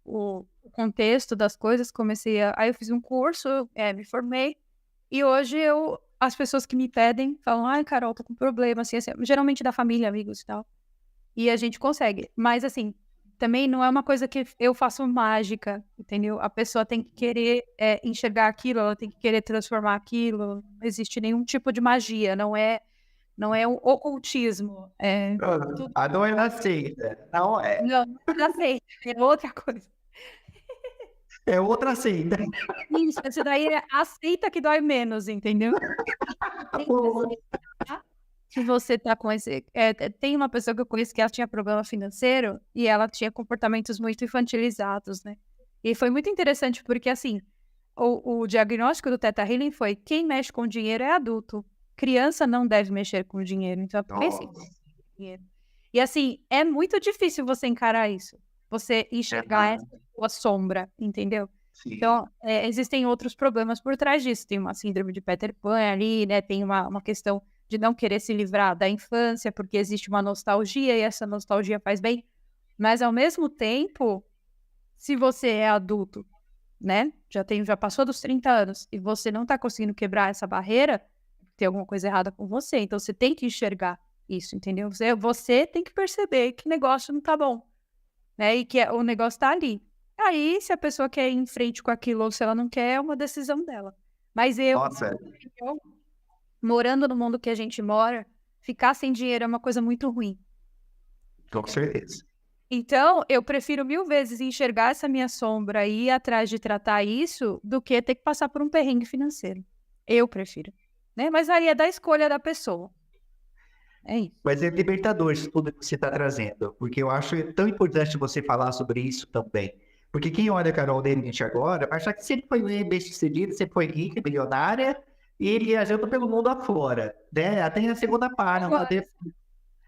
o contexto das coisas, aí eu fiz um curso, me formei, e hoje as pessoas que me pedem falam, ai, Carol, tô com problema, assim, geralmente da família, amigos e tal, e a gente consegue, mas assim, também não é uma coisa que eu faço mágica, entendeu? A pessoa tem que querer enxergar aquilo, ela tem que querer transformar aquilo, não existe nenhum tipo de magia, não é um ocultismo, A não é da seita. Não é. não, já sei, é outra coisa. É outra seita. Isso, esse daí aceita que dói menos, entendeu? Se você tá com esse... tem uma pessoa que eu conheço que ela tinha problema financeiro e ela tinha comportamentos muito infantilizados, né? E foi muito interessante porque, assim, o diagnóstico do Teta Healing foi quem mexe com dinheiro é adulto. Criança não deve mexer com dinheiro. Então, pense em dinheiro. E, assim, é muito difícil você encarar isso. Você enxergar essa sua sombra, entendeu? Sim. Então, existem outros problemas por trás disso. Tem uma síndrome de Peter Pan ali, né? Tem uma questão de não querer se livrar da infância, porque existe uma nostalgia e essa nostalgia faz bem. Mas, ao mesmo tempo, se você é adulto, né? Já passou dos 30 anos e você não tá conseguindo quebrar essa barreira, tem alguma coisa errada com você. Então, você tem que enxergar isso, entendeu? Você tem que perceber que o negócio não tá bom, né? E que o negócio tá ali. Aí, se a pessoa quer ir em frente com aquilo ou se ela não quer, é uma decisão dela. Mas Nossa. Morando no mundo que a gente mora, ficar sem dinheiro é uma coisa muito ruim. Com certeza. Então, eu prefiro 1000 vezes enxergar essa minha sombra e ir atrás de tratar isso do que ter que passar por um perrengue financeiro. Eu prefiro, né? Mas aí é da escolha da pessoa. É isso. Mas é libertador isso tudo que você está trazendo, porque eu acho tão importante você falar sobre isso também. Porque quem olha a Carol Denis agora, vai achar que sempre foi bem-sucedida, sempre foi rica, milionária, e viajando pelo mundo afora, né? Até a segunda parte,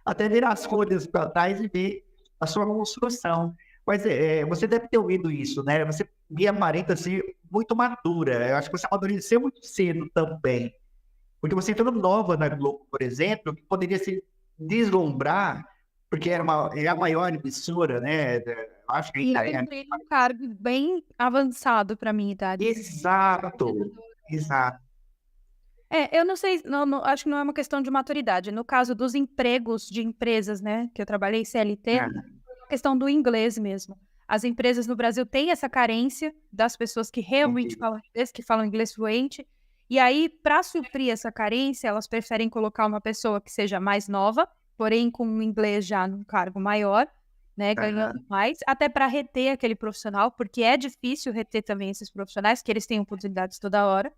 até virar as folhas para trás e ver a sua construção. Mas você deve ter ouvido isso, né? Você me aparenta ser muito madura. Eu acho que você amadureceu muito cedo também. Porque você entrou nova na Globo, por exemplo, que poderia se deslumbrar, porque é a maior emissora, né? Acho que E eu entrei num cargo bem avançado para minha idade. Exato. Exato. Eu não sei, acho que não é uma questão de maturidade. No caso dos empregos de empresas, né, que eu trabalhei CLT, é uma questão do inglês mesmo. As empresas no Brasil têm essa carência das pessoas que realmente falam inglês, que falam inglês fluente. E aí, para suprir essa carência, elas preferem colocar uma pessoa que seja mais nova, porém com um inglês já num cargo maior, né, ganhando mais, até para reter aquele profissional, porque é difícil reter também esses profissionais, que eles têm oportunidades toda hora.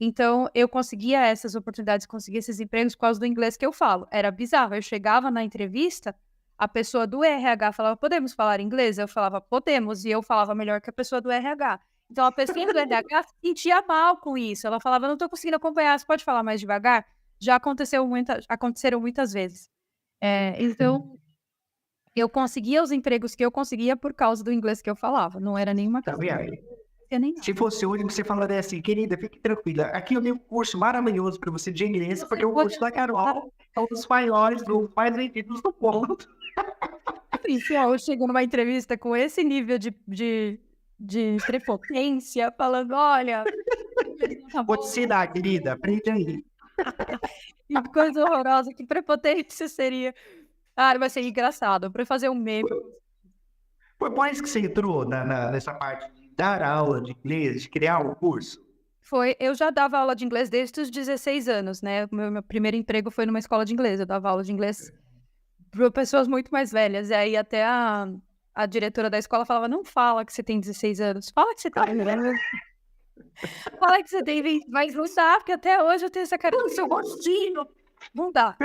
Então, eu conseguia essas oportunidades, conseguia esses empregos por causa do inglês que eu falo. Era bizarro. Eu chegava na entrevista, a pessoa do RH falava, podemos falar inglês? Eu falava, podemos. E eu falava melhor que a pessoa do RH. Então, a pessoa do RH se sentia mal com isso. Ela falava, não estou conseguindo acompanhar, você pode falar mais devagar? Já aconteceram muitas vezes. Então, eu conseguia os empregos que eu conseguia por causa do inglês que eu falava. Não era nenhuma Tá questão. vendo? Se fosse hoje, você falaria assim, querida, fique tranquila. Aqui eu tenho um curso maravilhoso para você de inglês, porque o curso da Carol é um dos maiores, dos mais vendidos do mundo. Eu chego numa entrevista com esse nível de prepotência, falando, olha... Vou te ensinar, querida, aprende aí. Que coisa horrorosa, que prepotência seria. Vai ser engraçado, para fazer um meme. Foi por isso que você entrou nessa parte de dar aula de inglês, de criar um curso? Eu já dava aula de inglês desde os 16 anos, né? Meu primeiro emprego foi numa escola de inglês. Eu dava aula de inglês para pessoas muito mais velhas. E aí até a diretora da escola falava, não fala que você tem 16 anos, fala que você tem 20 anos. Fala que você tem 20, mas não dá, porque até hoje eu tenho essa cara do seu rostinho. Não dá.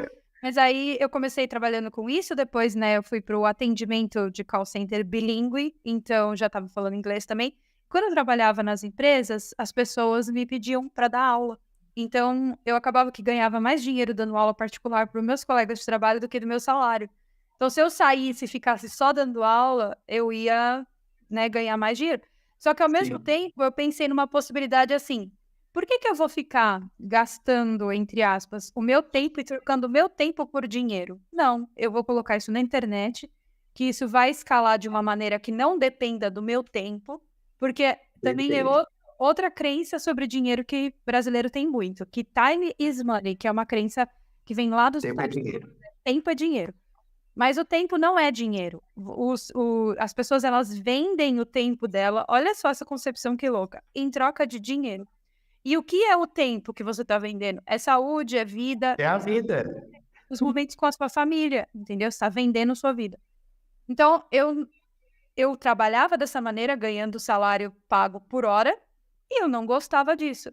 Mas aí eu comecei trabalhando com isso, depois, né, eu fui para o atendimento de call center bilíngue, então já estava falando inglês também. Quando eu trabalhava nas empresas, as pessoas me pediam para dar aula. Então, eu acabava que ganhava mais dinheiro dando aula particular para os meus colegas de trabalho do que do meu salário. Então, se eu saísse e ficasse só dando aula, eu ia, né, ganhar mais dinheiro. Só que, ao mesmo tempo, eu pensei numa possibilidade assim, por que eu vou ficar gastando, entre aspas, o meu tempo e trocando o meu tempo por dinheiro? Não, eu vou colocar isso na internet, que isso vai escalar de uma maneira que não dependa do meu tempo, porque também é outra crença sobre dinheiro que brasileiro tem muito, que time is money, que é uma crença que vem lá dos Estados Unidos. Tempo é dinheiro. Mas o tempo não é dinheiro. As pessoas, elas vendem o tempo dela, olha só essa concepção que louca, em troca de dinheiro. E o que é o tempo que você está vendendo? É saúde, é vida. É a vida. Os momentos com a sua família, entendeu? Você está vendendo sua vida. Então, eu trabalhava dessa maneira, ganhando salário pago por hora, e eu não gostava disso.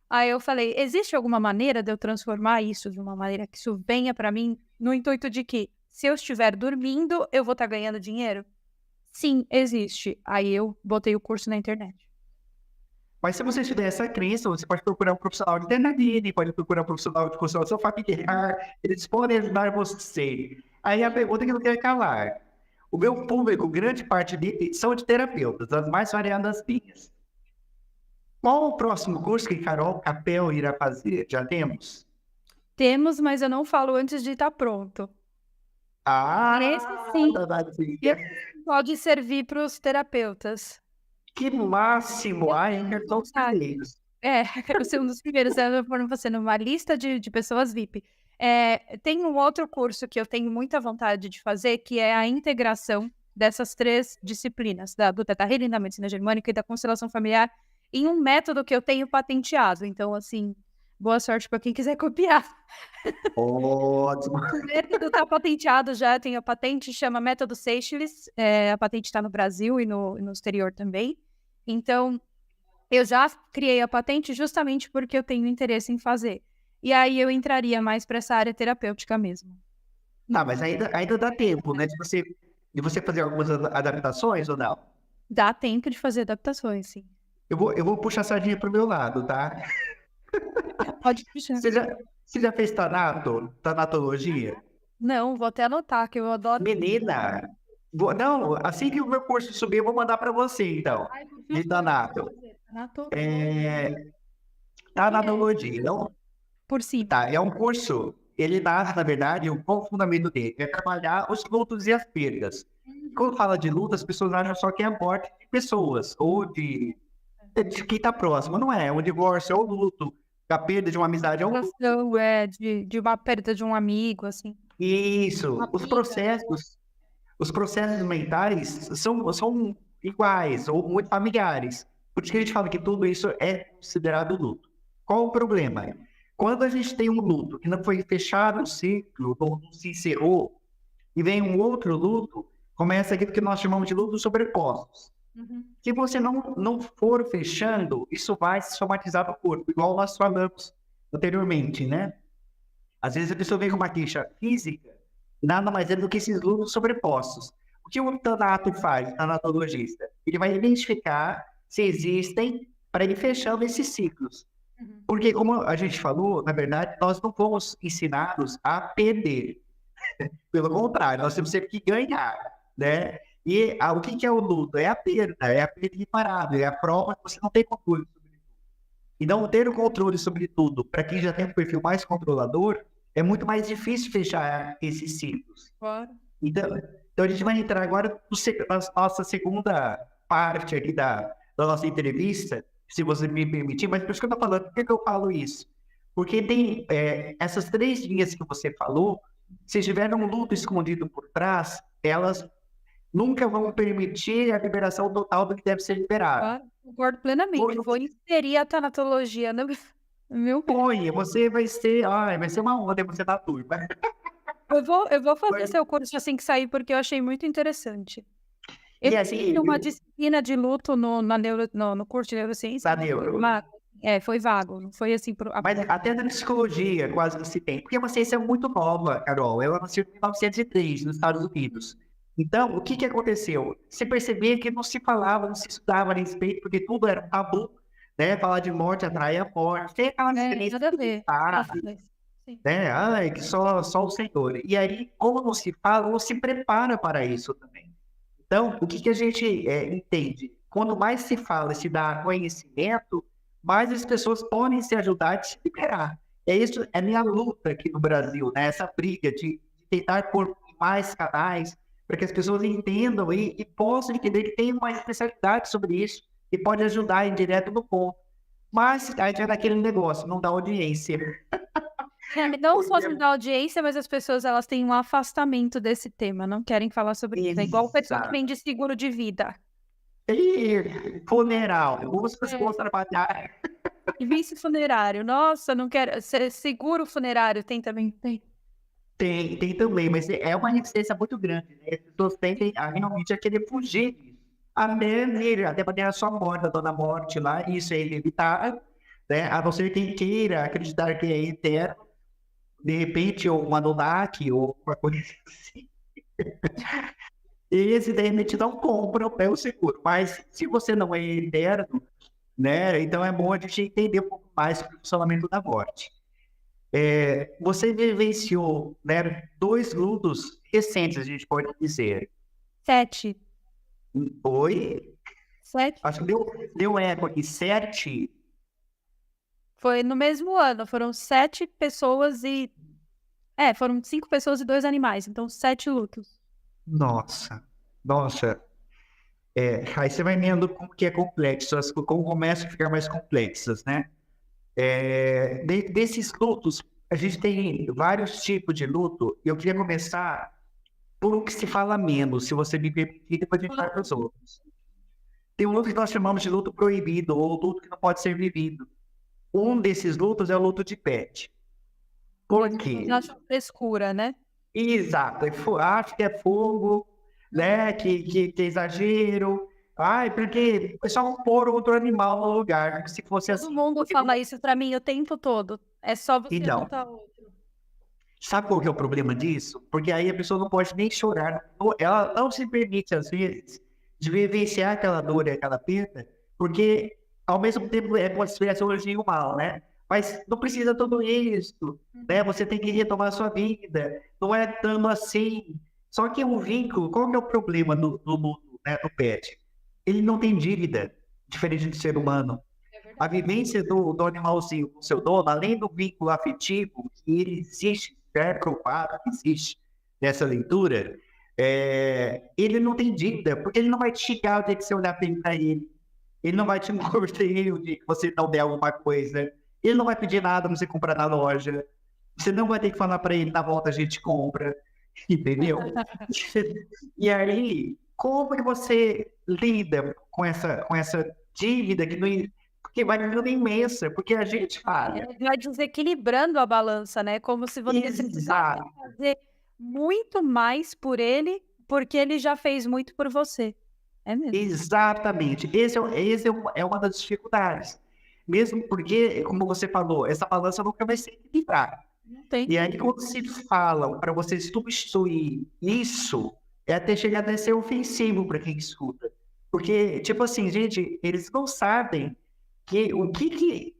Aí eu falei, existe alguma maneira de eu transformar isso de uma maneira que isso venha para mim, no intuito de que, se eu estiver dormindo, eu vou estar ganhando dinheiro? Sim, existe. Aí eu botei o curso na internet. Mas se você tiver essa crença, você pode procurar um profissional de eternidade, pode procurar um profissional de constelação familiar, eles podem ajudar você. Aí a pergunta que eu quero calar. O meu público, grande parte dele, são de terapeutas, as mais variadas linhas. Qual o próximo curso que Carol Capel irá fazer? Já temos? Temos, mas eu não falo antes de estar pronto. Esse sim. Pode servir para os terapeutas. Que máximo! Ai, cartão feliz. Eu sou um dos primeiros, foram você numa lista de pessoas VIP. Tem um outro curso que eu tenho muita vontade de fazer, que é a integração dessas 3 disciplinas, do Theta Healing, da medicina germânica e da constelação familiar, em um método que eu tenho patenteado. Então, assim, boa sorte para quem quiser copiar. Ótimo. O método está patenteado já, tem a patente, chama Método Seychelles, a patente está no Brasil e no exterior também. Então, eu já criei a patente justamente porque eu tenho interesse em fazer. E aí eu entraria mais para essa área terapêutica mesmo. Não, mas ainda dá tempo, né? De você fazer algumas adaptações ou não? Dá tempo de fazer adaptações, sim. Eu vou puxar a sardinha pro meu lado, tá? Pode puxar. Você já fez tanatologia? Não, vou até anotar, que eu adoro. Menina, não, assim que o meu curso subir, eu vou mandar para você, então, de tanato. Tanatologia, não? Por si. Tá, é um curso, ele nasce, na verdade, o fundamento dele é trabalhar os lutos e as perdas. Quando fala de luto, as pessoas acham só que é a morte de pessoas, ou de de quem está próximo, não é? O divórcio é o luto, a perda de uma amizade é o luto. Situação, de uma perda de um amigo, assim, uma Isso, briga, né? os processos mentais são iguais ou muito familiares. Por isso que a gente fala que tudo isso é considerado luto. Qual o problema? Quando a gente tem um luto que não foi fechado o ciclo, ou não se encerrou, e vem um outro luto, começa aquilo que nós chamamos de luto sobrepostos. Uhum. Se você não for fechando, isso vai se somatizar no corpo, igual nós falamos anteriormente, né? Às vezes a pessoa vem com uma queixa física, nada mais é do que esses lutos sobrepostos. O que o tanato faz, o tanatologista? Ele vai identificar se existem para ir fechando esses ciclos. Uhum. Porque, como a gente falou, na verdade, nós não fomos ensinados a perder. Pelo contrário, nós temos sempre que ganhar, né? E o que é o luto? É a perda irreparável, é a prova que você não tem controle sobre tudo. E não ter o controle sobre tudo, para quem já tem um perfil mais controlador, é muito mais difícil fechar esses ciclos. Claro. Então a gente vai entrar agora na nossa segunda parte aqui da nossa entrevista, se você me permitir, mas por isso que eu estou falando, por que eu falo isso? Porque tem essas 3 linhas que você falou, se tiver um luto escondido por trás, elas nunca vão permitir a liberação total do que deve ser liberado. Claro, concordo plenamente. Vou inserir a tanatologia no meu Põe, você vai ser uma onda você da turma. eu vou fazer seu curso assim que sair, porque eu achei muito interessante. Eu E assim, tive uma disciplina de luto no curso de neurociência, da neuro. foi vago, não foi assim Mas até na psicologia quase não se tem. Porque é uma ciência muito nova, Carol. Ela nasceu em 1903, nos Estados Unidos. Então, o que aconteceu? Você percebia que não se falava, não se estudava a respeito, porque tudo era um tabu, né? Falar de morte atrai a morte. Tem aquela experiência nada a ver. Sim. né? Ai, que só o Senhor. E aí, como não se fala, não se prepara para isso também. Então, o que a gente entende? Quanto mais se fala, se dá conhecimento, mais as pessoas podem se ajudar a se liberar. Isso é minha luta aqui no Brasil, né? Essa briga de tentar pôr mais canais para que as pessoas entendam e possam entender que tem uma especialidade sobre isso e pode ajudar em direto no ponto. Mas aí é daquele negócio, não dá audiência. Não só de dar audiência, mas as pessoas elas têm um afastamento desse tema, não querem falar sobre isso. É igual o pessoal que vende seguro de vida. E funeral, as pessoas trabalhar. E vice funerário. Nossa, não quero. Seguro funerário tem também? Tem. Tem também, mas é uma resistência muito grande, né? As pessoas tendem a realmente a querer fugir disso. Até manter a sua morte, a dona morte lá, isso é inevitável, né? A não ser quem queira acreditar que é eterno, de repente, ou um Anunnaki, ou uma coisa assim. Esse, de repente, não compra o seguro. Mas se você não é eterno, né? Então é bom a gente entender um pouco mais sobre o funcionamento da morte. Você vivenciou, né, 2 lutos recentes, a gente pode dizer. 7. Oi? 7. Acho que deu eco aqui. 7? Foi no mesmo ano. Foram 7 pessoas e... foram 5 pessoas e 2 animais. Então, 7 lutos. Nossa. Aí você vai vendo como que é complexo, como começam a ficar mais complexas, né? Desses lutos, a gente tem vários tipos de luto. Eu queria começar por um que se fala menos, se você me permitir, depois a gente vai para os outros. Tem um luto que nós chamamos de luto proibido, ou luto que não pode ser vivido. Um desses lutos é o luto de pet. Por quê? Acho frescura, né? Exato. Acho que é fogo, né? Que é exagero. Ai, porque o pessoal pôr outro animal no lugar, como se fosse assim. Todo mundo fala isso pra mim o tempo todo. É só você Então, botar outro. sabe qual que é o problema disso? Porque aí a pessoa não pode nem chorar. Ela não se permite, às vezes, de vivenciar aquela dor e aquela perda, porque, ao mesmo tempo, é como se tivesse um elogio mal, né? Mas não precisa tudo isso, né? Você tem que retomar a sua vida. Não é tanto assim. Só que o vínculo, qual que é o problema do luto, né, do pet? Ele não tem dívida, diferente do ser humano. A vivência do animalzinho com o seu dono, além do vínculo afetivo, que ele existe, é provado que existe nessa leitura, ele não tem dívida, porque ele não vai te xingar o dia que você olhar bem para ele. Ele não vai te morder o dia que você não der alguma coisa. Ele não vai pedir nada pra você comprar na loja. Você não vai ter que falar para ele, na volta a gente compra. Entendeu? E aí, como que você lida com essa dívida que vai ficando imensa? Porque a gente paga. Vai desequilibrando a balança, né, como se você precisasse Exato. fazer muito mais por ele, porque ele já fez muito por você. É mesmo. Exatamente. Esse é uma das dificuldades. Mesmo porque, como você falou, essa balança nunca vai se equilibrar. Não tem. E aí, quando se fala para você substituir isso, é até chegar a ser ofensivo para quem escuta. Porque, tipo assim, gente, eles não sabem o que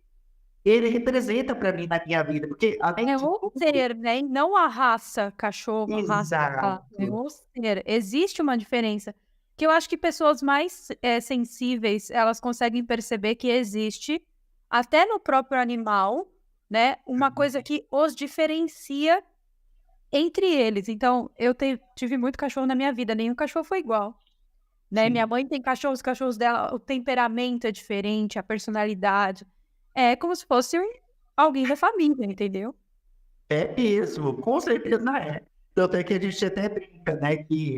ele representa para mim na minha vida. Porque, além É de o tudo, ser, né, e não a raça cachorro, a raça gato, é exato. o ser. Existe uma diferença, que eu acho que pessoas mais, sensíveis, elas conseguem perceber que existe, até no próprio animal, né, uma coisa que os diferencia entre eles. Então, eu tive muito cachorro na minha vida, nenhum cachorro foi igual, né. Minha Sim. mãe tem cachorro, os cachorros dela, o temperamento é diferente, a personalidade. É como se fosse alguém da família, entendeu? É mesmo, com certeza é. Tanto é que a gente até brinca, né, que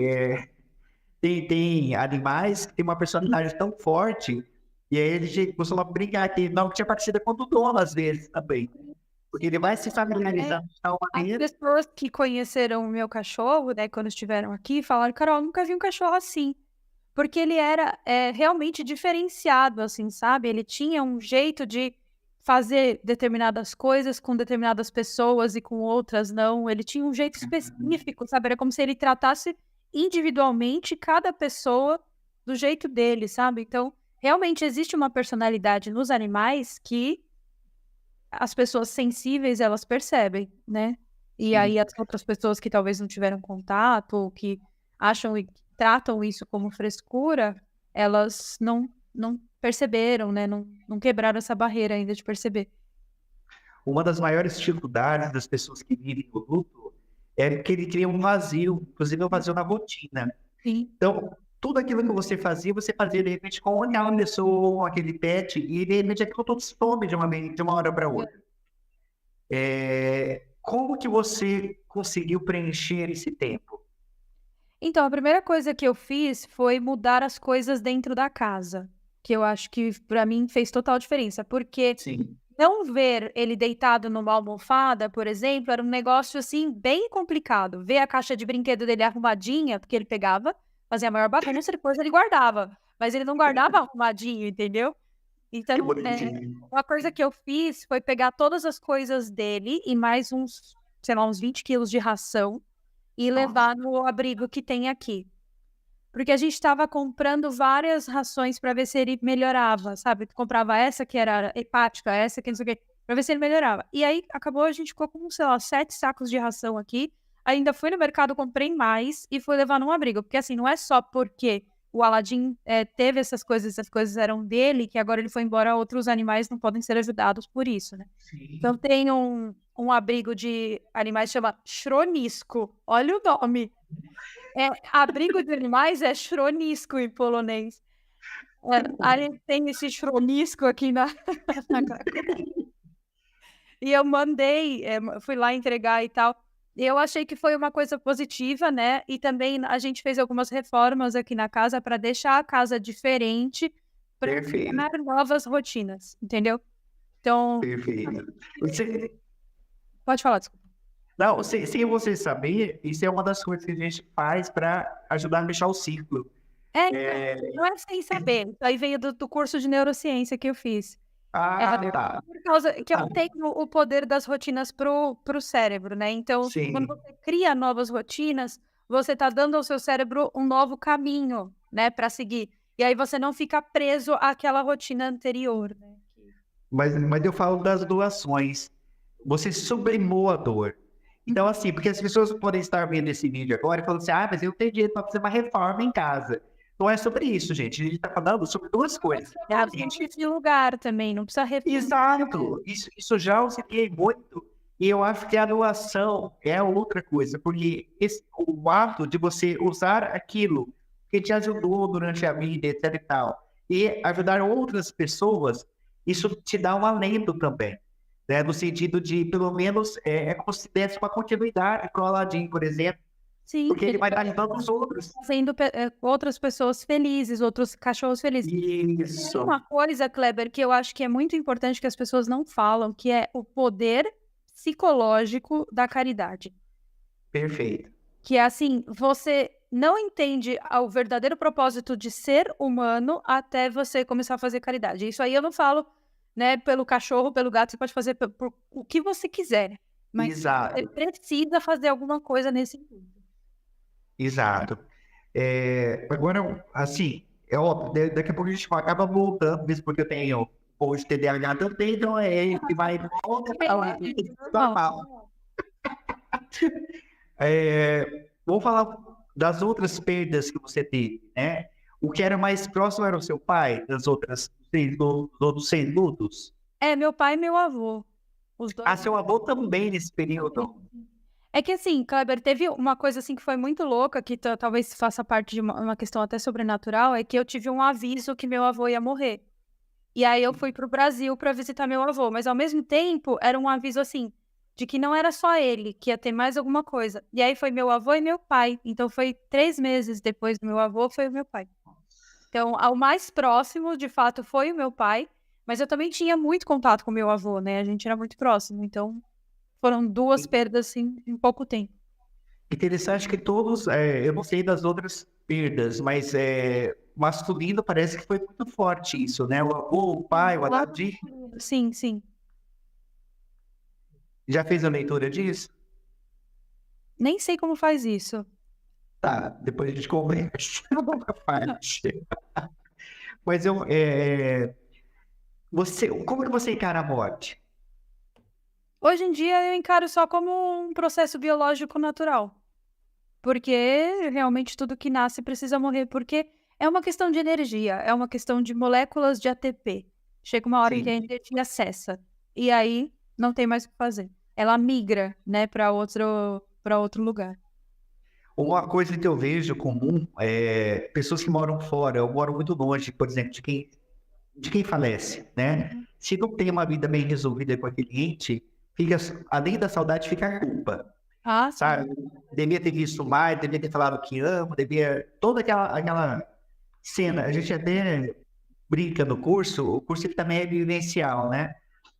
tem animais que têm uma personalidade tão forte, e aí a gente costuma brincar que não tinha parecida com o do dono, às vezes, também. Porque ele vai se É, familiarizando de tal as maneira. pessoas que conheceram o meu cachorro, né, quando estiveram aqui, falaram: "Carol, nunca vi um cachorro assim", porque ele era, realmente diferenciado, assim, sabe, ele tinha um jeito de fazer determinadas coisas com determinadas pessoas e com outras não, ele tinha um jeito específico, sabe, era como se ele tratasse individualmente cada pessoa do jeito dele, sabe. Então, realmente existe uma personalidade nos animais que as pessoas sensíveis, elas percebem, né. E Sim. aí as outras pessoas que talvez não tiveram contato ou que acham e tratam isso como frescura, elas não perceberam, né, não quebraram essa barreira ainda de perceber. Uma das maiores dificuldades das pessoas que vivem o luto é que ele cria um vazio, inclusive um vazio na rotina. Sim. Então, tudo aquilo que você fazia de repente com aquela pessoa, com aquele pet, e de repente aquilo tudo some de uma hora para outra. Como que você conseguiu preencher esse tempo? Então, a primeira coisa que eu fiz foi mudar as coisas dentro da casa, que eu acho que pra mim fez total diferença, porque Sim. não ver ele deitado numa almofada, por exemplo, era um negócio, assim, bem complicado. Ver a caixa de brinquedo dele arrumadinha, porque ele pegava, fazia a maior bagunça, depois ele guardava, mas ele não guardava arrumadinho, entendeu? Que Então, bonitinho. uma coisa que eu fiz foi pegar todas as coisas dele e mais uns, sei lá, uns 20 quilos de ração e Nossa, levar no abrigo que tem aqui. Porque a gente estava comprando várias rações para ver se ele melhorava, sabe. Comprava essa que era hepática, essa que não sei o quê, pra ver se ele melhorava. E aí acabou, a gente ficou com, sei lá, 7 sacos de ração aqui, ainda fui no mercado, comprei mais e fui levar num abrigo. Porque, assim, não é só porque o Aladim, teve essas coisas eram dele, que agora ele foi embora, outros animais não podem ser ajudados por isso, né. Então sim. tem um abrigo de animais, chama Schronisko, olha o nome. Abrigo de animais é schronisko em polonês. Aí tem esse schronisko aqui na na Cracóvia. E eu mandei, fui lá entregar e tal. E eu achei que foi uma coisa positiva, né, e também a gente fez algumas reformas aqui na casa para deixar a casa diferente, para Perfeito, criar novas rotinas, entendeu. Então perfeito. Você pode falar, desculpa. não, sem você saber, isso é uma das coisas que a gente faz para ajudar a fechar o círculo. Então, Eh, não é sem saber, isso aí veio do curso de neurociência que eu fiz. É, tá. por causa que eu Ah, tenho o poder das rotinas pro cérebro, né, então quando sim. você cria novas rotinas, você tá dando ao seu cérebro um novo caminho, né, pra seguir. E aí você não fica preso àquela rotina anterior, né, que Mas eu falo das doações. Você sublimou a dor. Então, assim, porque as pessoas podem estar vendo esse vídeo agora e falando assim: "Ah, mas eu tenho dinheiro para fazer uma reforma em casa". Não é sobre isso, gente. A gente está falando sobre 2 coisas. Realmente de lugar também, não precisa reformar. exato. Isso já auxiliei muito. E eu acho que a doação é outra coisa, porque o ato de você usar aquilo que te ajudou durante a vida, etc e tal, e ajudar outras pessoas, isso te dá um alento também, né? No sentido de, pelo menos, é como se desse uma continuidade para o Aladim, por exemplo, Sim, porque ele vai estar ajudando os outros. fazendo outras pessoas felizes, outros cachorros felizes. Tem Isso, uma coisa, Kleber, que eu acho que é muito importante que as pessoas não falam, que é o poder psicológico da caridade. perfeito. Que é assim, você não entende o verdadeiro propósito de ser humano até você começar a fazer caridade. Isso aí eu não falo, né, pelo cachorro, pelo gato, você pode fazer por o que você quiser, mas você Exato, precisa fazer alguma coisa nesse sentido. exato. Agora, assim, é óbvio, daqui a pouco a gente acaba voltando, mesmo porque eu tenho hoje TDAH também, então é ele que vai voltar pra lá, normal. Vamos falar das outras perdas que você teve, né? O que era mais próximo era o seu pai, dos outros 100 lutos? É, meu pai e meu avô, os dois. Ah, seu avô também nesse período. É que assim, Kleber, teve uma coisa assim que foi muito louca, que talvez faça parte de uma questão até sobrenatural, é que eu tive um aviso que meu avô ia morrer. E aí eu fui pro Brasil para visitar meu avô, mas ao mesmo tempo era um aviso assim, de que não era só ele, que ia ter mais alguma coisa. E aí foi meu avô e meu pai. Então foi 3 meses depois do meu avô, foi o meu pai. Então, ao mais próximo, de fato, foi o meu pai, mas eu também tinha muito contato com meu avô, né? A gente era muito próximo, então foram 2 perdas, assim, em pouco tempo. Interessante que todos, eu não sei das outras perdas, mas masculino parece que foi muito forte isso, né? O avô, o pai, o Aladim. Sim, sim. Já fez a leitura disso? Nem sei como faz isso. Tá, depois a gente conversa. Uma parte. Mas como que você encara a morte? Hoje em dia eu encaro só como um processo biológico natural. Porque realmente tudo que nasce precisa morrer, porque é uma questão de energia, é uma questão de moléculas de ATP. Chega uma hora em que a Sim. energia cessa, e aí não tem mais o que fazer. Ela migra, né, para outro lugar. Uma coisa que eu vejo comum é pessoas que moram fora, ou moram muito longe, por exemplo, de quem falece, né? Uhum. Se não tem uma vida bem resolvida com aquele ente, fica, além da saudade, fica a culpa, Ah, sim. sabe? Devia ter visto mais, devia ter falado que amo, devia... Toda aquela cena, a gente até brinca no curso, o curso ele também é vivencial, né?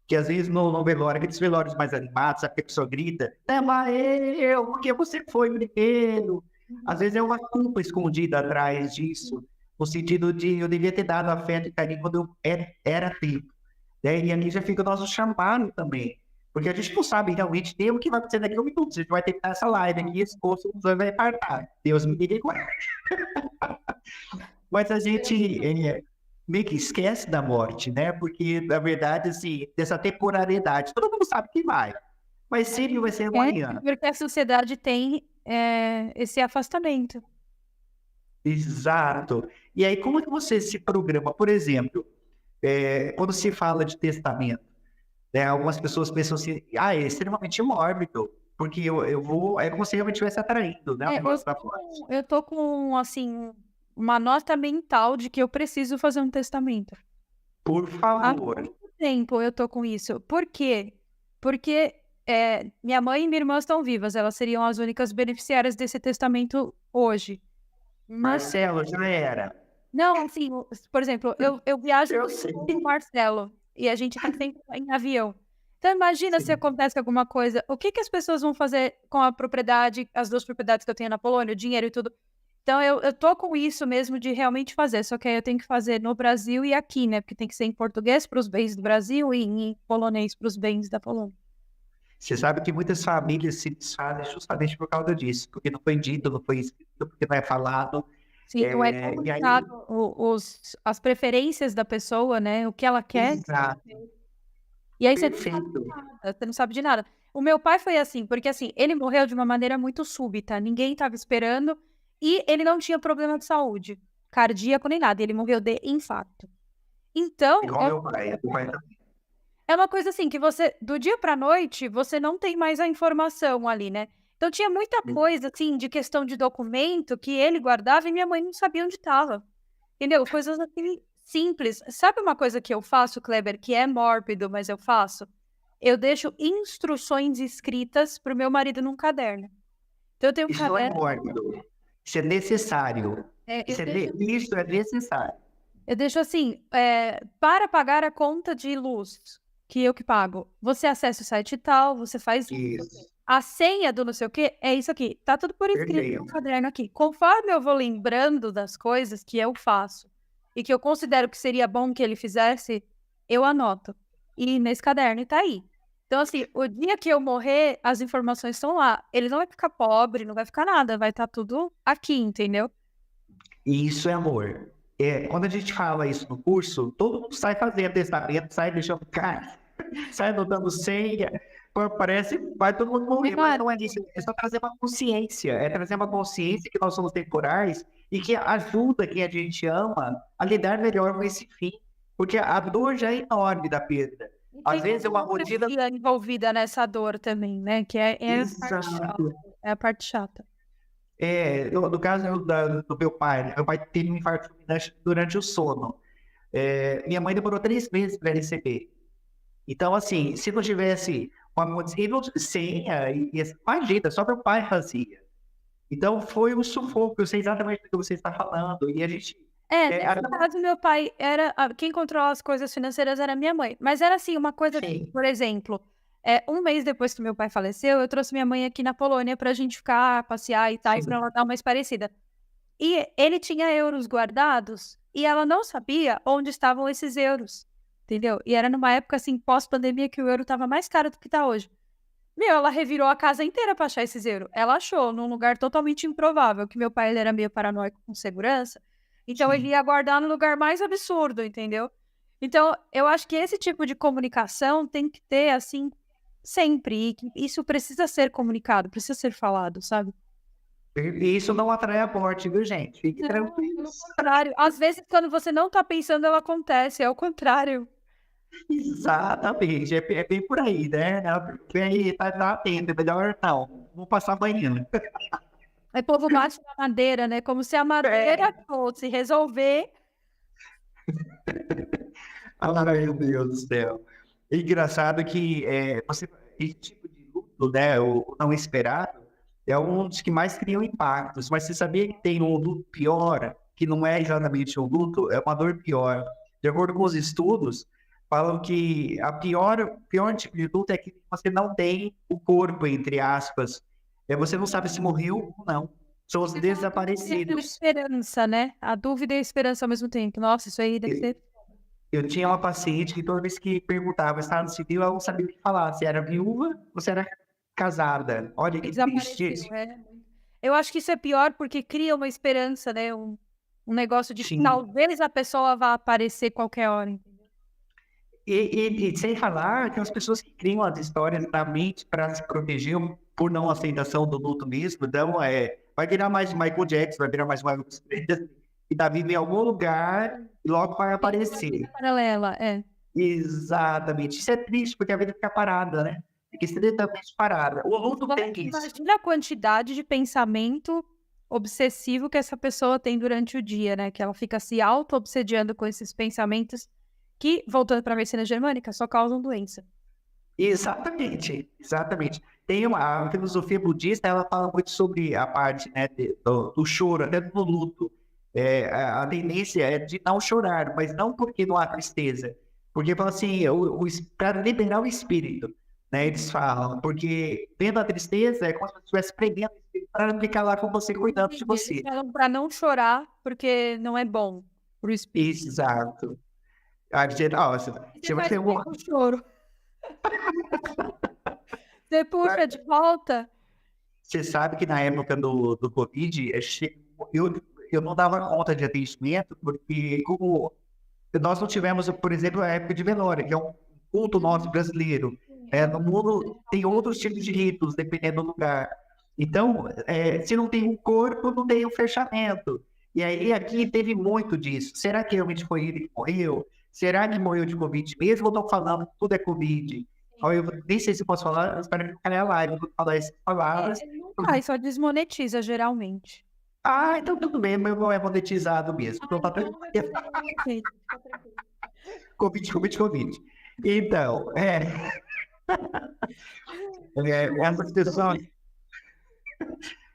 Que às vezes no velório, aqueles velórios mais animados, sabe, que a pessoa grita, é, mas eu, porque você foi primeiro. Às vezes é uma culpa escondida atrás disso, no sentido de eu devia ter dado afeto e carinho quando eu era tempo. Né? E ali já fica o nosso chamado também. Porque a gente não sabe realmente nem o que vai acontecer daqui a um minuto. A gente vai terminar essa live aqui e esse posto vai partar. Deus me livre. Mas a gente meio que esquece da morte, né? Porque, na verdade, assim, dessa temporalidade, todo mundo sabe que vai. Mas sempre vai ser amanhã. Porque a sociedade tem esse afastamento. Exato. E aí, como é que você se programa? Por exemplo, quando se fala de testamento, né, algumas pessoas pensam assim, é extremamente mórbido, porque eu vou, é como se realmente estivesse atraindo, né, o negócio da morte. Eu tô com, assim, uma nota mental de que eu preciso fazer um testamento. Por Há favor. muito tempo eu tô com isso. Por quê? Porque minha mãe e minha irmã estão vivas, elas seriam as únicas beneficiárias desse testamento hoje. Mas, Marcelo, já era. não, assim, por exemplo, eu viajo Eu sei. com o Marcelo e a gente tá sempre em avião. Então, imagina se Sim. acontece alguma coisa, o que que as pessoas vão fazer com a propriedade, as 2 propriedades que eu tenho na Polônia, o dinheiro e tudo. Então, eu tô com isso mesmo de realmente fazer, só que aí eu tenho que fazer no Brasil e aqui, né? Porque tem que ser em português para os bens do Brasil e em polonês para os bens da Polônia. Você sabe que muitas famílias se desfazem justamente por causa disso, porque não foi dito, não foi escrito, porque não é falado. Sim, não é E aí, comunicado as preferências da pessoa, né? O que ela quer. exato, E aí perfeito. você não sabe de nada. O meu pai foi assim, porque assim, ele morreu de uma maneira muito súbita, ninguém estava esperando, e ele não tinha problema de saúde, cardíaco nem nada, ele morreu de infarto. Então, Igual meu pai. Meu pai também. é uma coisa assim que você, do dia pra noite, você não tem mais a informação ali, né? Então tinha muita coisa assim de questão de documento que ele guardava e minha mãe não sabia onde estava. Entendeu? Coisas assim simples. Sabe uma coisa que eu faço, Kleber, que é mórbido, mas eu faço? Eu deixo instruções escritas pro meu marido num caderno. Então eu tenho um Isso não é caderno, mórbido. Isso é necessário. eu Isso é, deixo, isso é necessário. eu deixo assim, para pagar a conta de luz, que eu que pago, você acessa o site tal, você faz Isso. a senha do não sei o quê, é isso aqui. Tá tudo por escrito no Perfeito. caderno aqui. Conforme eu vou lembrando das coisas que eu faço e que eu considero que seria bom que ele fizesse, eu anoto. E nesse caderno, e tá aí. Então, assim, o dia que eu morrer, as informações estão lá. Ele não vai ficar pobre, não vai ficar nada, vai estar tudo aqui, entendeu? E isso é amor. Quando a gente fala isso no curso, todo mundo sai fazendo testamento, sai deixando cara, sai anotando senha. Pô, parece que vai todo mundo morrer, mas não é isso. É só trazer uma consciência. É trazer uma consciência que nós somos temporais e que ajuda quem a gente ama a lidar melhor com esse fim. Porque a dor já é enorme da perda. E Às tem vezes é uma rotina. energia envolvida nessa dor também, né? Que é a parte chata. Exato. É a parte chata. No caso do meu pai, né? Meu pai teve um infarto fulminante durante o sono. Minha mãe demorou 3 meses para receber. Então, assim, se não tivesse uma disponível senha, imagina, só meu pai fazia. Então, foi um sufoco, eu sei exatamente do que você está falando. E a gente. Nesse caso, meu pai quem controla as coisas financeiras era minha mãe. Mas era assim, uma coisa, Sim, por exemplo, um mês depois que meu pai faleceu, eu trouxe minha mãe aqui na Polônia pra gente ficar, passear e tal, e sim. pra ela dar uma esparecida. E ele tinha euros guardados e ela não sabia onde estavam esses euros, entendeu? E era numa época, assim, pós-pandemia, que o euro estava mais caro do que tá hoje. Meu, ela revirou a casa inteira pra achar esses euros. Ela achou num lugar totalmente improvável, que meu pai ele era meio paranoico com segurança, então ele Sim. ia guardar no lugar mais absurdo, entendeu? Então, eu acho que esse tipo de comunicação tem que ter, assim, sempre. E que isso precisa ser comunicado, precisa ser falado, sabe? E isso não atrai a morte, viu, gente? Fique Não, tranquilo. pelo contrário. Às vezes, quando você não tá pensando, ela acontece. É o contrário. Exatamente, é bem por aí, né? Vem aí, tá atento, é melhor não. Vou passar amanhã. Aí o povo bate na madeira, né? Como se a madeira fosse resolver. Ai, meu Deus do céu. É engraçado que esse tipo de luto, né, o não esperado, é um dos que mais criam impactos. Mas você sabia que tem um luto pior, que não é exatamente um luto, é uma dor pior. De acordo com os estudos, falam que pior tipo de luto é que você não tem o corpo, entre aspas. Você não sabe se morreu ou não. São os Tem aquela desaparecidos. esperança, né? A dúvida e a esperança ao mesmo tempo. Nossa, isso aí deve ser. Eu tinha uma paciente que toda vez que perguntava estado civil, ela não sabia o que falar, se era viúva ou se era casada. Olha que triste Desapareceu, isso. é. Eu acho que isso é pior porque cria uma esperança, né? Um negócio de que Sim. talvez a pessoa vá aparecer qualquer hora. Entendeu? E sem falar que as pessoas que criam as histórias na mente para se proteger por não aceitação do luto mesmo, então vai virar mais Michael Jackson, vai virar mais Michael Jackson, e tá vivo em algum lugar e logo vai aparecer. Paralela, é. Exatamente. Isso é triste porque a vida fica parada, né? Fica extremamente parada. O luto tem isso. Imagina a quantidade de pensamento obsessivo que essa pessoa tem durante o dia, né? Que ela fica se auto-obsediando com esses pensamentos que, voltando para a medicina germânica, só causam doença. Exatamente, exatamente. A filosofia budista, ela fala muito sobre a parte, né, do choro, até do luto. A tendência é de não chorar, mas não porque não há tristeza. Porque fala assim, para liberar o espírito, né, eles falam, porque vendo a tristeza é como se você estivesse prendendo o espírito para ficar lá com você, cuidando de você. Eles falam para não chorar porque não é bom pro espírito. Exato. Aí você, nossa, Você você vai faz ter o quê com o choro? Você puxa de volta? Você sabe que na época do Covid, eu não dava conta de atendimento, porque como nós não tivemos, por exemplo, a época de velório, que é um culto nosso brasileiro. No mundo tem outros tipos de ritos, dependendo do lugar. Então, se não tem um corpo, não tem um fechamento. E aí aqui teve muito disso. Será que realmente foi ele que morreu? Será que morreu de Covid mesmo? Ou estão falando que tudo é Covid? Eu nem sei se posso falar, eu espero que não caia a live, eu vou falar essas palavras. Não faz, só desmonetiza geralmente. Ah, então tudo bem, meu irmão é monetizado mesmo. Então tá Então tranquilo. vai fazer nenhum efeito, fica tranquilo. Covid, Covid, Covid. Então,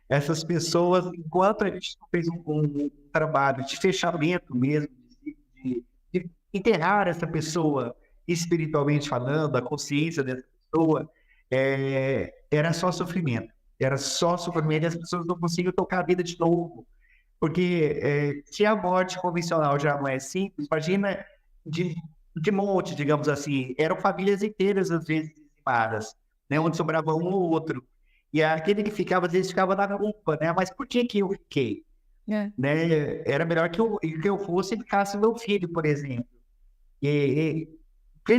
essas pessoas, enquanto a gente não fez um trabalho de fechamento mesmo, de enterrar essa pessoa espiritualmente falando, a consciência dessa pessoa, era só sofrimento. Era só sofrimento e as pessoas não conseguiam tocar a vida de novo. Porque se a morte convencional já não é simples, imagina de, de monte, digamos assim. Eram famílias inteiras, às vezes, dizimadas, né? Onde sobrava um ou outro. E aquele que ficava, às vezes, ficava na culpa, né? Mas por que que eu fiquei? É. Né? Era melhor que eu fosse e ficasse meu filho, por exemplo.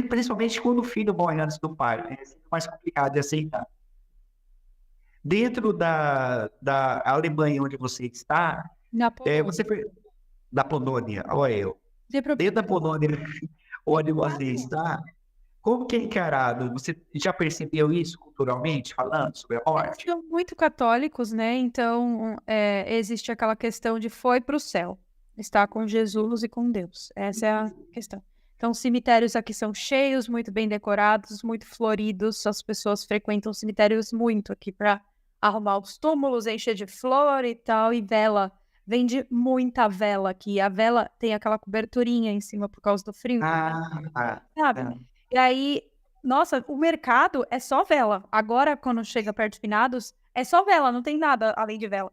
Principalmente quando o filho morre antes do pai, né? É sempre mais complicado de aceitar. Dentro da Alemanha, onde você está, Na você Polônia. da Polônia, olha eu. Tem Dentro problema. da Polônia, onde você está, como que é encarado? Você já percebeu isso culturalmente, falando sobre a Eles morte? são muito católicos, né? Então, existe aquela questão de foi para o céu, está com Jesus e com Deus. Essa é a questão. Então, os cemitérios aqui são cheios, muito bem decorados, muito floridos. As pessoas frequentam cemitérios muito aqui para arrumar os túmulos, encher de flor e tal, e vela. Vende muita vela aqui. A vela tem aquela coberturinha em cima por causa do frio, Ah, ah, sabe? ah. E aí, nossa, o mercado é só vela. Agora, quando chega perto de finados, é só vela, não tem nada além de vela.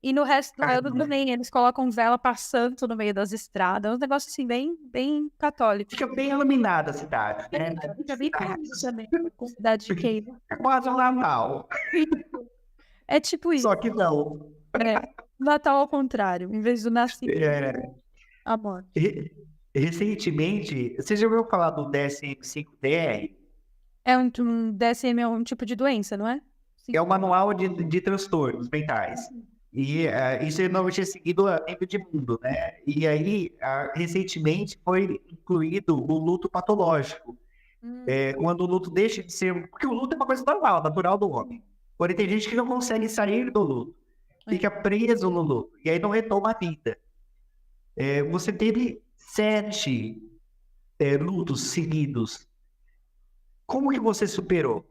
E no resto do ano Caramba. também, eles colocam vela passando no meio das estradas. É um negócio assim, bem, bem católico. Fica bem iluminada a cidade, né? Fica bem caro também, com cidade de queima. É quase um Natal. É tipo isso, Só que não. né? Natal ao contrário, em vez do nascimento, É, a morte. recentemente, você já ouviu falar do DSM-5-DR? É um DSM, é um tipo de doença, não é? Sim. É o manual de transtornos mentais. E isso normalmente é seguido a nível de mundo, né? E aí, recentemente, foi incluído o luto patológico. Quando o luto deixa de ser... Porque o luto é uma coisa normal, natural do homem. Porém, tem gente que não consegue sair do luto. Fica preso no luto. E aí não retoma a vida. Você teve 7 lutos seguidos. Como que você superou?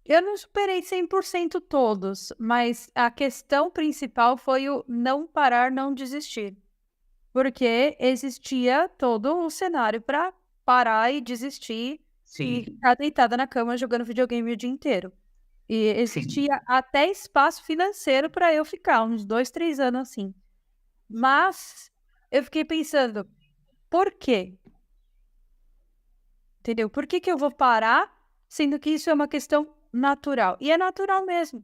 Eu não superei 100% todos, mas a questão principal foi o não parar, não desistir. Porque existia todo um cenário para parar e desistir e Sim, ficar deitada na cama jogando videogame o dia inteiro. E sim. existia até espaço financeiro para eu ficar uns 2, 3 anos assim. Mas eu fiquei pensando, por quê? Entendeu? Por que que eu vou parar, sendo que isso é uma questão natural? E é natural mesmo.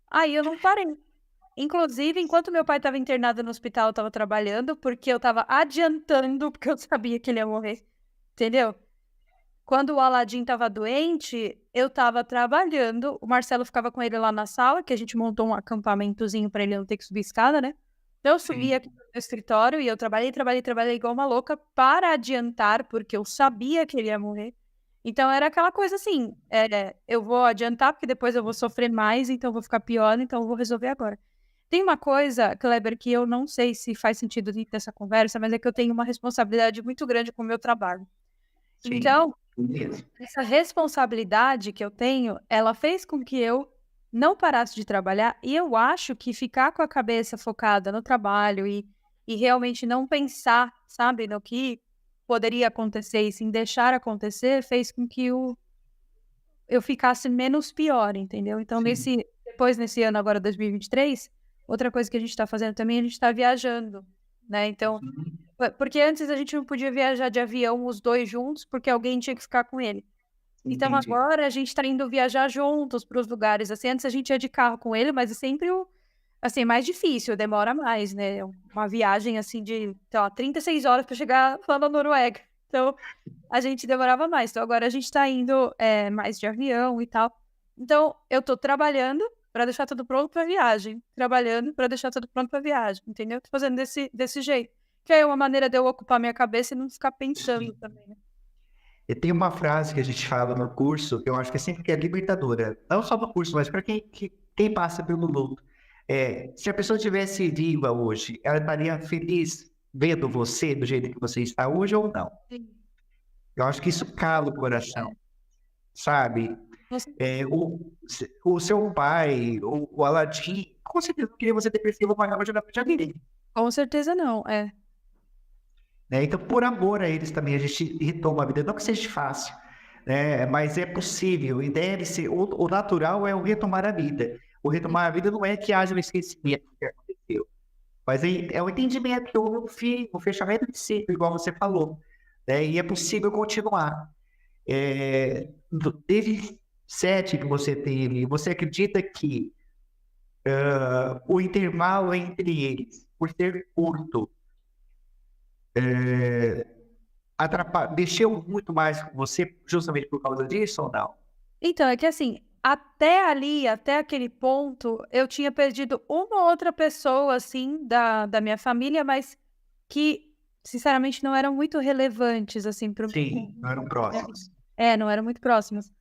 Aí eu não parei. Inclusive, enquanto meu pai estava internado no hospital, eu estava trabalhando, porque eu estava adiantando, porque eu sabia que ele ia morrer. Entendeu? Quando o Aladim estava doente, eu estava trabalhando. O Marcelo ficava com ele lá na sala, que a gente montou um acampamentozinho para ele não ter que subir escada, né? Então, eu subi aqui no escritório e eu trabalhei igual uma louca para adiantar, porque eu sabia que ele ia morrer. Então, era aquela coisa assim: eu vou adiantar, porque depois eu vou sofrer mais, então eu vou ficar pior, então eu vou resolver agora. Tem uma coisa, Kleber, que eu não sei se faz sentido dentro dessa conversa, mas é que eu tenho uma responsabilidade muito grande com o meu trabalho. Sim, Então, mesmo. essa responsabilidade que eu tenho, ela fez com que eu não parasse de trabalhar, e eu acho que ficar com a cabeça focada no trabalho e realmente não pensar, sabe, no que poderia acontecer e sim deixar acontecer, fez com que eu ficasse menos pior, entendeu? Então, Sim. depois nesse ano agora, 2023, outra coisa que a gente está fazendo também, a gente está viajando, né? Então, porque antes a gente não podia viajar de avião os dois juntos, porque alguém tinha que ficar com ele. Então Entendi. agora a gente tá indo viajar juntos para os lugares, assim, antes a gente ia de carro com ele, mas é sempre assim, mais difícil, demora mais, né, uma viagem, assim, de, sei lá, 36 horas para chegar lá na Noruega. Então, a gente demorava mais. Então agora a gente tá indo, mais de avião e tal. Então, eu tô trabalhando para deixar tudo pronto pra viagem, trabalhando para deixar tudo pronto pra viagem, entendeu? Tô fazendo desse jeito, que é uma maneira de eu ocupar minha cabeça e não ficar pensando também, né. E tem uma frase que a gente fala no curso, que eu acho que é sempre que é libertadora. Não só no curso, mas para quem passa pelo luto. Se a pessoa estivesse viva hoje, ela estaria feliz vendo você do jeito que você está hoje ou não? Sim. Eu acho que isso cala o coração, sabe? Você- O seu pai, o Aladim, com certeza não queria você depressivo para a de dele, Com certeza não, é. né? Então, por amor a eles também, a gente retoma a vida. Não que seja fácil, né? Mas é possível e deve ser. O natural é o retomar a vida. O retomar a vida não é que haja um esquecimento do que aconteceu, mas é o entendimento que houve um fim, um fechamento de ciclo, igual você falou, né? E é possível continuar. Desde 7 que você teve, você acredita que o intervalo entre eles, por ser curto, mexeu muito mais com você justamente por causa disso ou não? Então, é que assim, até ali, até aquele ponto, eu tinha perdido uma outra pessoa, assim, da minha família, mas que, sinceramente, não eram muito relevantes, assim, para o Sim, não eram próximos. não eram muito próximas.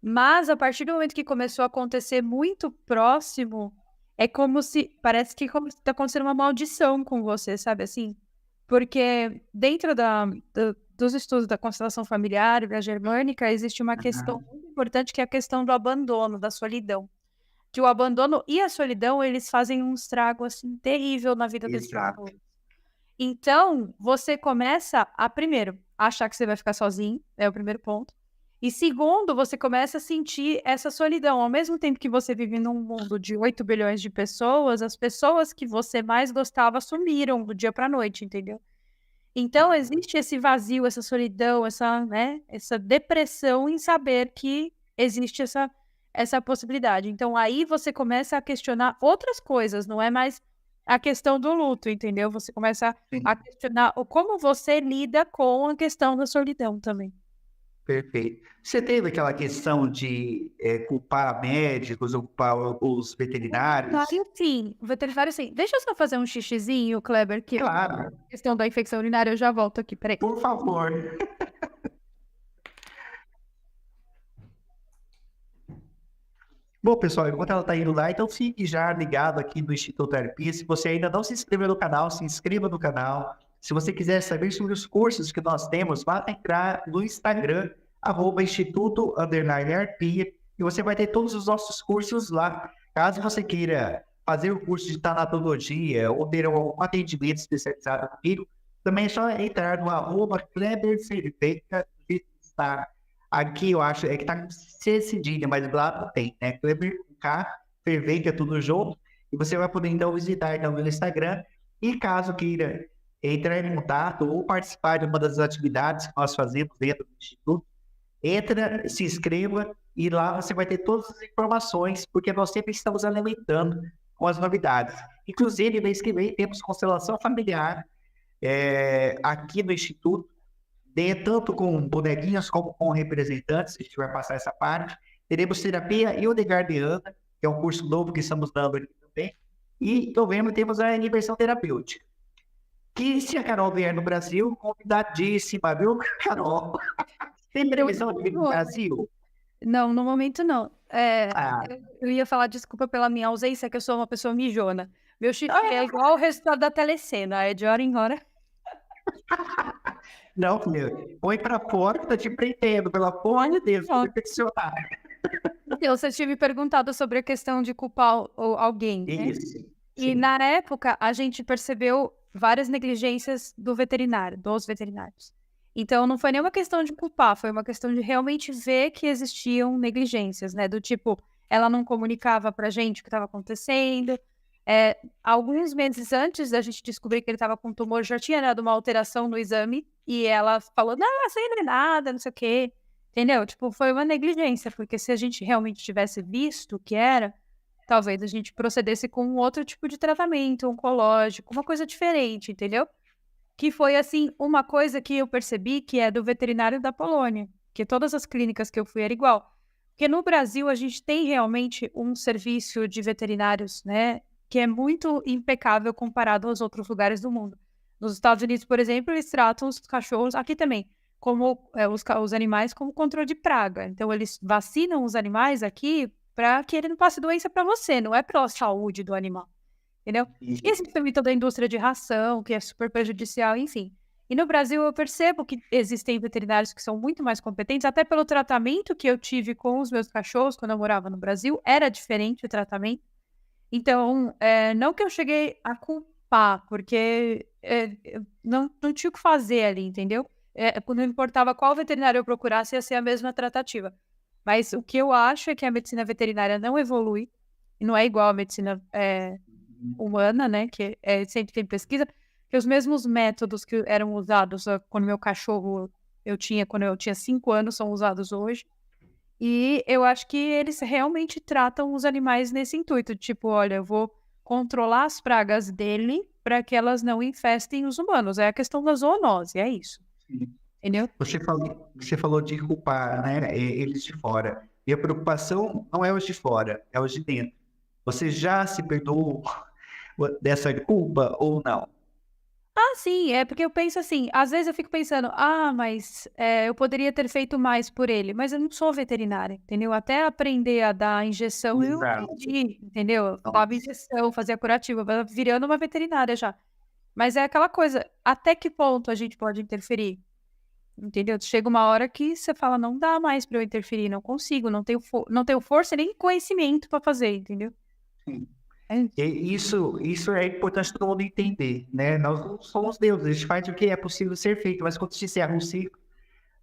Mas a partir do momento que começou a acontecer muito próximo, é como se, parece que tá acontecendo uma maldição com você, sabe assim? Porque dentro dos estudos da constelação familiar e da germânica, existe uma questão muito importante que é a questão do abandono, da solidão. Que o abandono e a solidão, eles fazem um estrago, assim, terrível na vida das Exato. pessoas. Então, você começa a, primeiro, achar que você vai ficar sozinho, é o primeiro ponto. E segundo, você começa a sentir essa solidão. Ao mesmo tempo que você vive num mundo de 8 bilhões de pessoas, as pessoas que você mais gostava sumiram do dia para noite, entendeu? Então, existe esse vazio, essa solidão, essa depressão em saber que existe essa possibilidade. Então, aí você começa a questionar outras coisas, não é mais a questão do luto, entendeu? Você começa a Sim, questionar como você lida com a questão da solidão também. perfeito. Você teve aquela questão de culpar médicos ou culpar os veterinários? O veterinário sim. Deixa eu só fazer um xixizinho, Kleber, que Claro, a questão da infecção urinária, eu já volto aqui, peraí. por favor. Bom, pessoal, enquanto ela está indo lá, então fique já ligado aqui no Instituto Terapia. Se você ainda não se inscreveu no canal, se inscreva no canal. Se você quiser saber sobre os cursos que nós temos, vá entrar no Instagram, @instituto_arpia, e você vai ter todos os nossos cursos lá. Caso você queira fazer o curso de tanatologia ou ter algum atendimento especializado comigo, também é só entrar no @KleberFerreira, que está aqui, eu acho, que tá com C cedilha, mas lá não tem, né? Kleber com K, Ferveiga, tudo junto. E você vai poder, então, visitar então, no Instagram. E caso queira entrar em contato ou participar de uma das atividades que nós fazemos dentro do Instituto, entra, se inscreva e lá você vai ter todas as informações, porque nós sempre estamos alimentando com as novidades. Inclusive, mês que vem temos constelação familiar aqui no Instituto, tanto com bonequinhas como com representantes, a gente vai passar essa parte. Teremos terapia Hildegardiana, que é um curso novo que estamos dando aqui também. E em novembro temos a imersão terapêutica. Que se a Carol vier no Brasil, convidadíssima, viu, Carol? Tem previsão de vir no Brasil? Não, no momento não. Ah, Eu ia falar desculpa pela minha ausência, que eu sou uma pessoa mijona. Meu xixi é igual o resultado da telecena, é de hora em hora. não, filho. Põe pra fora que tá te pretendo, pelo amor de Deus, vou perfeccionar. Então, você tinha me perguntado sobre a questão de culpar alguém, né? Isso. E Sim. na época, a gente percebeu várias negligências dos veterinários. Então, não foi nenhuma questão de culpar, foi uma questão de realmente ver que existiam negligências, né? Do tipo, ela não comunicava pra gente o que estava acontecendo. Alguns meses antes da gente descobrir que ele estava com tumor, já tinha dado uma alteração no exame, e ela falou, não, isso aí não é nada, não sei o quê. Entendeu? Tipo, foi uma negligência, porque se a gente realmente tivesse visto o que era, talvez a gente procedesse com um outro tipo de tratamento oncológico, uma coisa diferente, entendeu? Que foi, assim, uma coisa que eu percebi que é do veterinário da Polônia, que todas as clínicas que eu fui era igual. Porque no Brasil a gente tem realmente um serviço de veterinários, né, que é muito impecável comparado aos outros lugares do mundo. Nos Estados Unidos, por exemplo, eles tratam os cachorros, aqui também, como os animais como controle de praga. Então, eles vacinam os animais aqui para que ele não passe doença para você, não é pela saúde do animal. entendeu? E existe também toda a indústria de ração, que é super prejudicial, enfim. E no Brasil eu percebo que existem veterinários que são muito mais competentes, até pelo tratamento que eu tive com os meus cachorros quando eu morava no Brasil, era diferente o tratamento. Então, não que eu cheguei a culpar, porque eu não tinha o que fazer ali, entendeu? Não importava qual veterinário eu procurasse, ia ser a mesma tratativa. Mas o que eu acho é que a medicina veterinária não evolui, e não é igual à medicina humana, né? Que sempre tem pesquisa, que os mesmos métodos que eram usados quando quando eu tinha 5 anos, são usados hoje. E eu acho que eles realmente tratam os animais nesse intuito, tipo, olha, eu vou controlar as pragas dele para que elas não infestem os humanos. É a questão da zoonose, é isso. Entendeu? Você falou de culpar, né, eles de fora. E a preocupação não é os de fora, é os de dentro. Você já se perdoou dessa culpa ou não? Ah, sim, é porque eu penso assim, às vezes eu fico pensando, mas eu poderia ter feito mais por ele, mas eu não sou veterinária, entendeu? Até aprender a dar injeção, eu Exato. aprendi, entendeu? Eu dava injeção, fazia curativa, virando uma veterinária já. Mas é aquela coisa, até que ponto a gente pode interferir? Entendeu? Chega uma hora que você fala, não dá mais para eu interferir, não consigo, não tenho força nem conhecimento para fazer, entendeu? Sim. É isso. E isso é importante todo mundo entender, né? Nós não somos deuses, a gente faz o que é possível ser feito, mas quando se encerra um ciclo,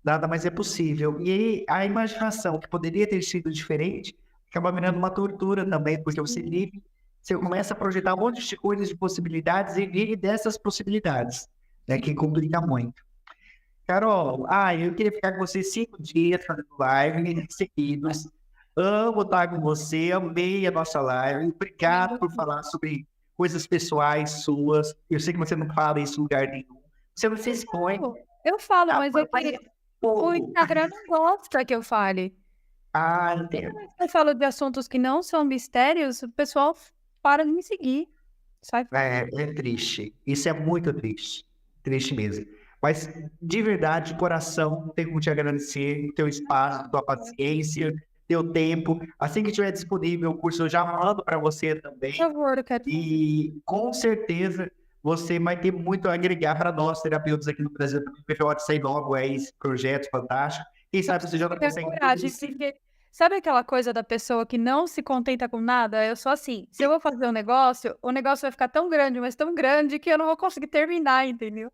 nada mais é possível. E aí, a imaginação, que poderia ter sido diferente, acaba virando uma tortura também, porque você começa a projetar um monte de coisas, de possibilidades, e vive dessas possibilidades, né? Que complica muito. Carol, eu queria ficar com você 5 dias fazendo live seguidos. Amo estar com você, amei a nossa live. Obrigado por falar sobre coisas pessoais suas. Eu sei que você não fala isso em lugar nenhum. Você não se expõe. Eu falo, mas é Mas que o pouco. Instagram não gosta que eu fale. Entendo. Eu falo de assuntos que não são mistérios, o pessoal para de me seguir. Sai fora. É triste. Isso é muito triste. Triste mesmo. Mas, de verdade, de coração, tenho como te agradecer o teu espaço, tua paciência, teu tempo. Assim que estiver disponível o curso, eu já mando para você Por também. favor, eu quero. E, com certeza, você vai ter muito a agregar para nós, terapeutas aqui no Brasil. Porque pode sair logo aí esse projeto fantástico. Quem sabe você já não Ter consegue coragem, porque sabe aquela coisa da pessoa que não se contenta com nada? Eu sou assim, se eu vou fazer um negócio, o negócio vai ficar tão grande, mas tão grande que eu não vou conseguir terminar, entendeu?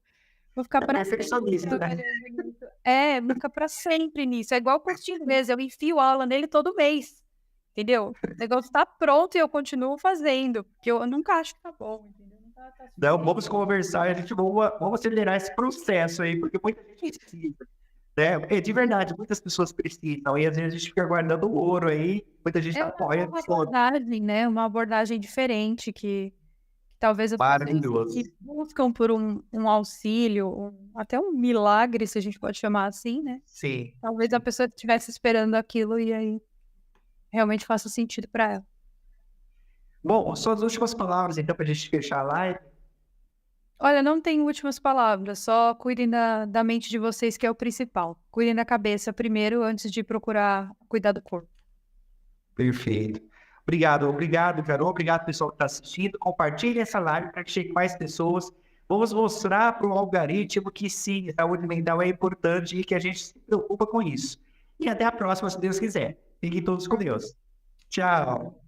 Vou ficar pra perfeccionista, né? vou ficar pra sempre nisso. É igual o curso de inglês, eu enfio aula nele todo mês, entendeu? O negócio tá pronto e eu continuo fazendo, porque eu nunca acho que tá bom, entendeu? Não tá Então, vamos conversar e a gente vamos acelerar esse processo aí, porque muita gente precisa. Né? De verdade, muitas pessoas precisam. E às vezes a gente fica guardando ouro aí, muita gente apoia. uma abordagem, né? Uma abordagem diferente que talvez as pessoas Maravilhoso. que buscam por um auxílio, até um milagre, se a gente pode chamar assim, né? Sim. Talvez a pessoa estivesse esperando aquilo e aí realmente faça sentido para ela. Bom, suas últimas palavras, então, para a gente fechar a live. Olha, não tem últimas palavras, só cuidem da mente de vocês, que é o principal. Cuidem da cabeça primeiro, antes de procurar cuidar do corpo. Perfeito. Obrigado, Carol. Obrigado, pessoal que está assistindo. Compartilhe essa live para que chegue mais pessoas. Vamos mostrar para o algoritmo que sim, saúde mental é importante e que a gente se preocupa com isso. E até a próxima, se Deus quiser. Fiquem todos com Deus. Tchau.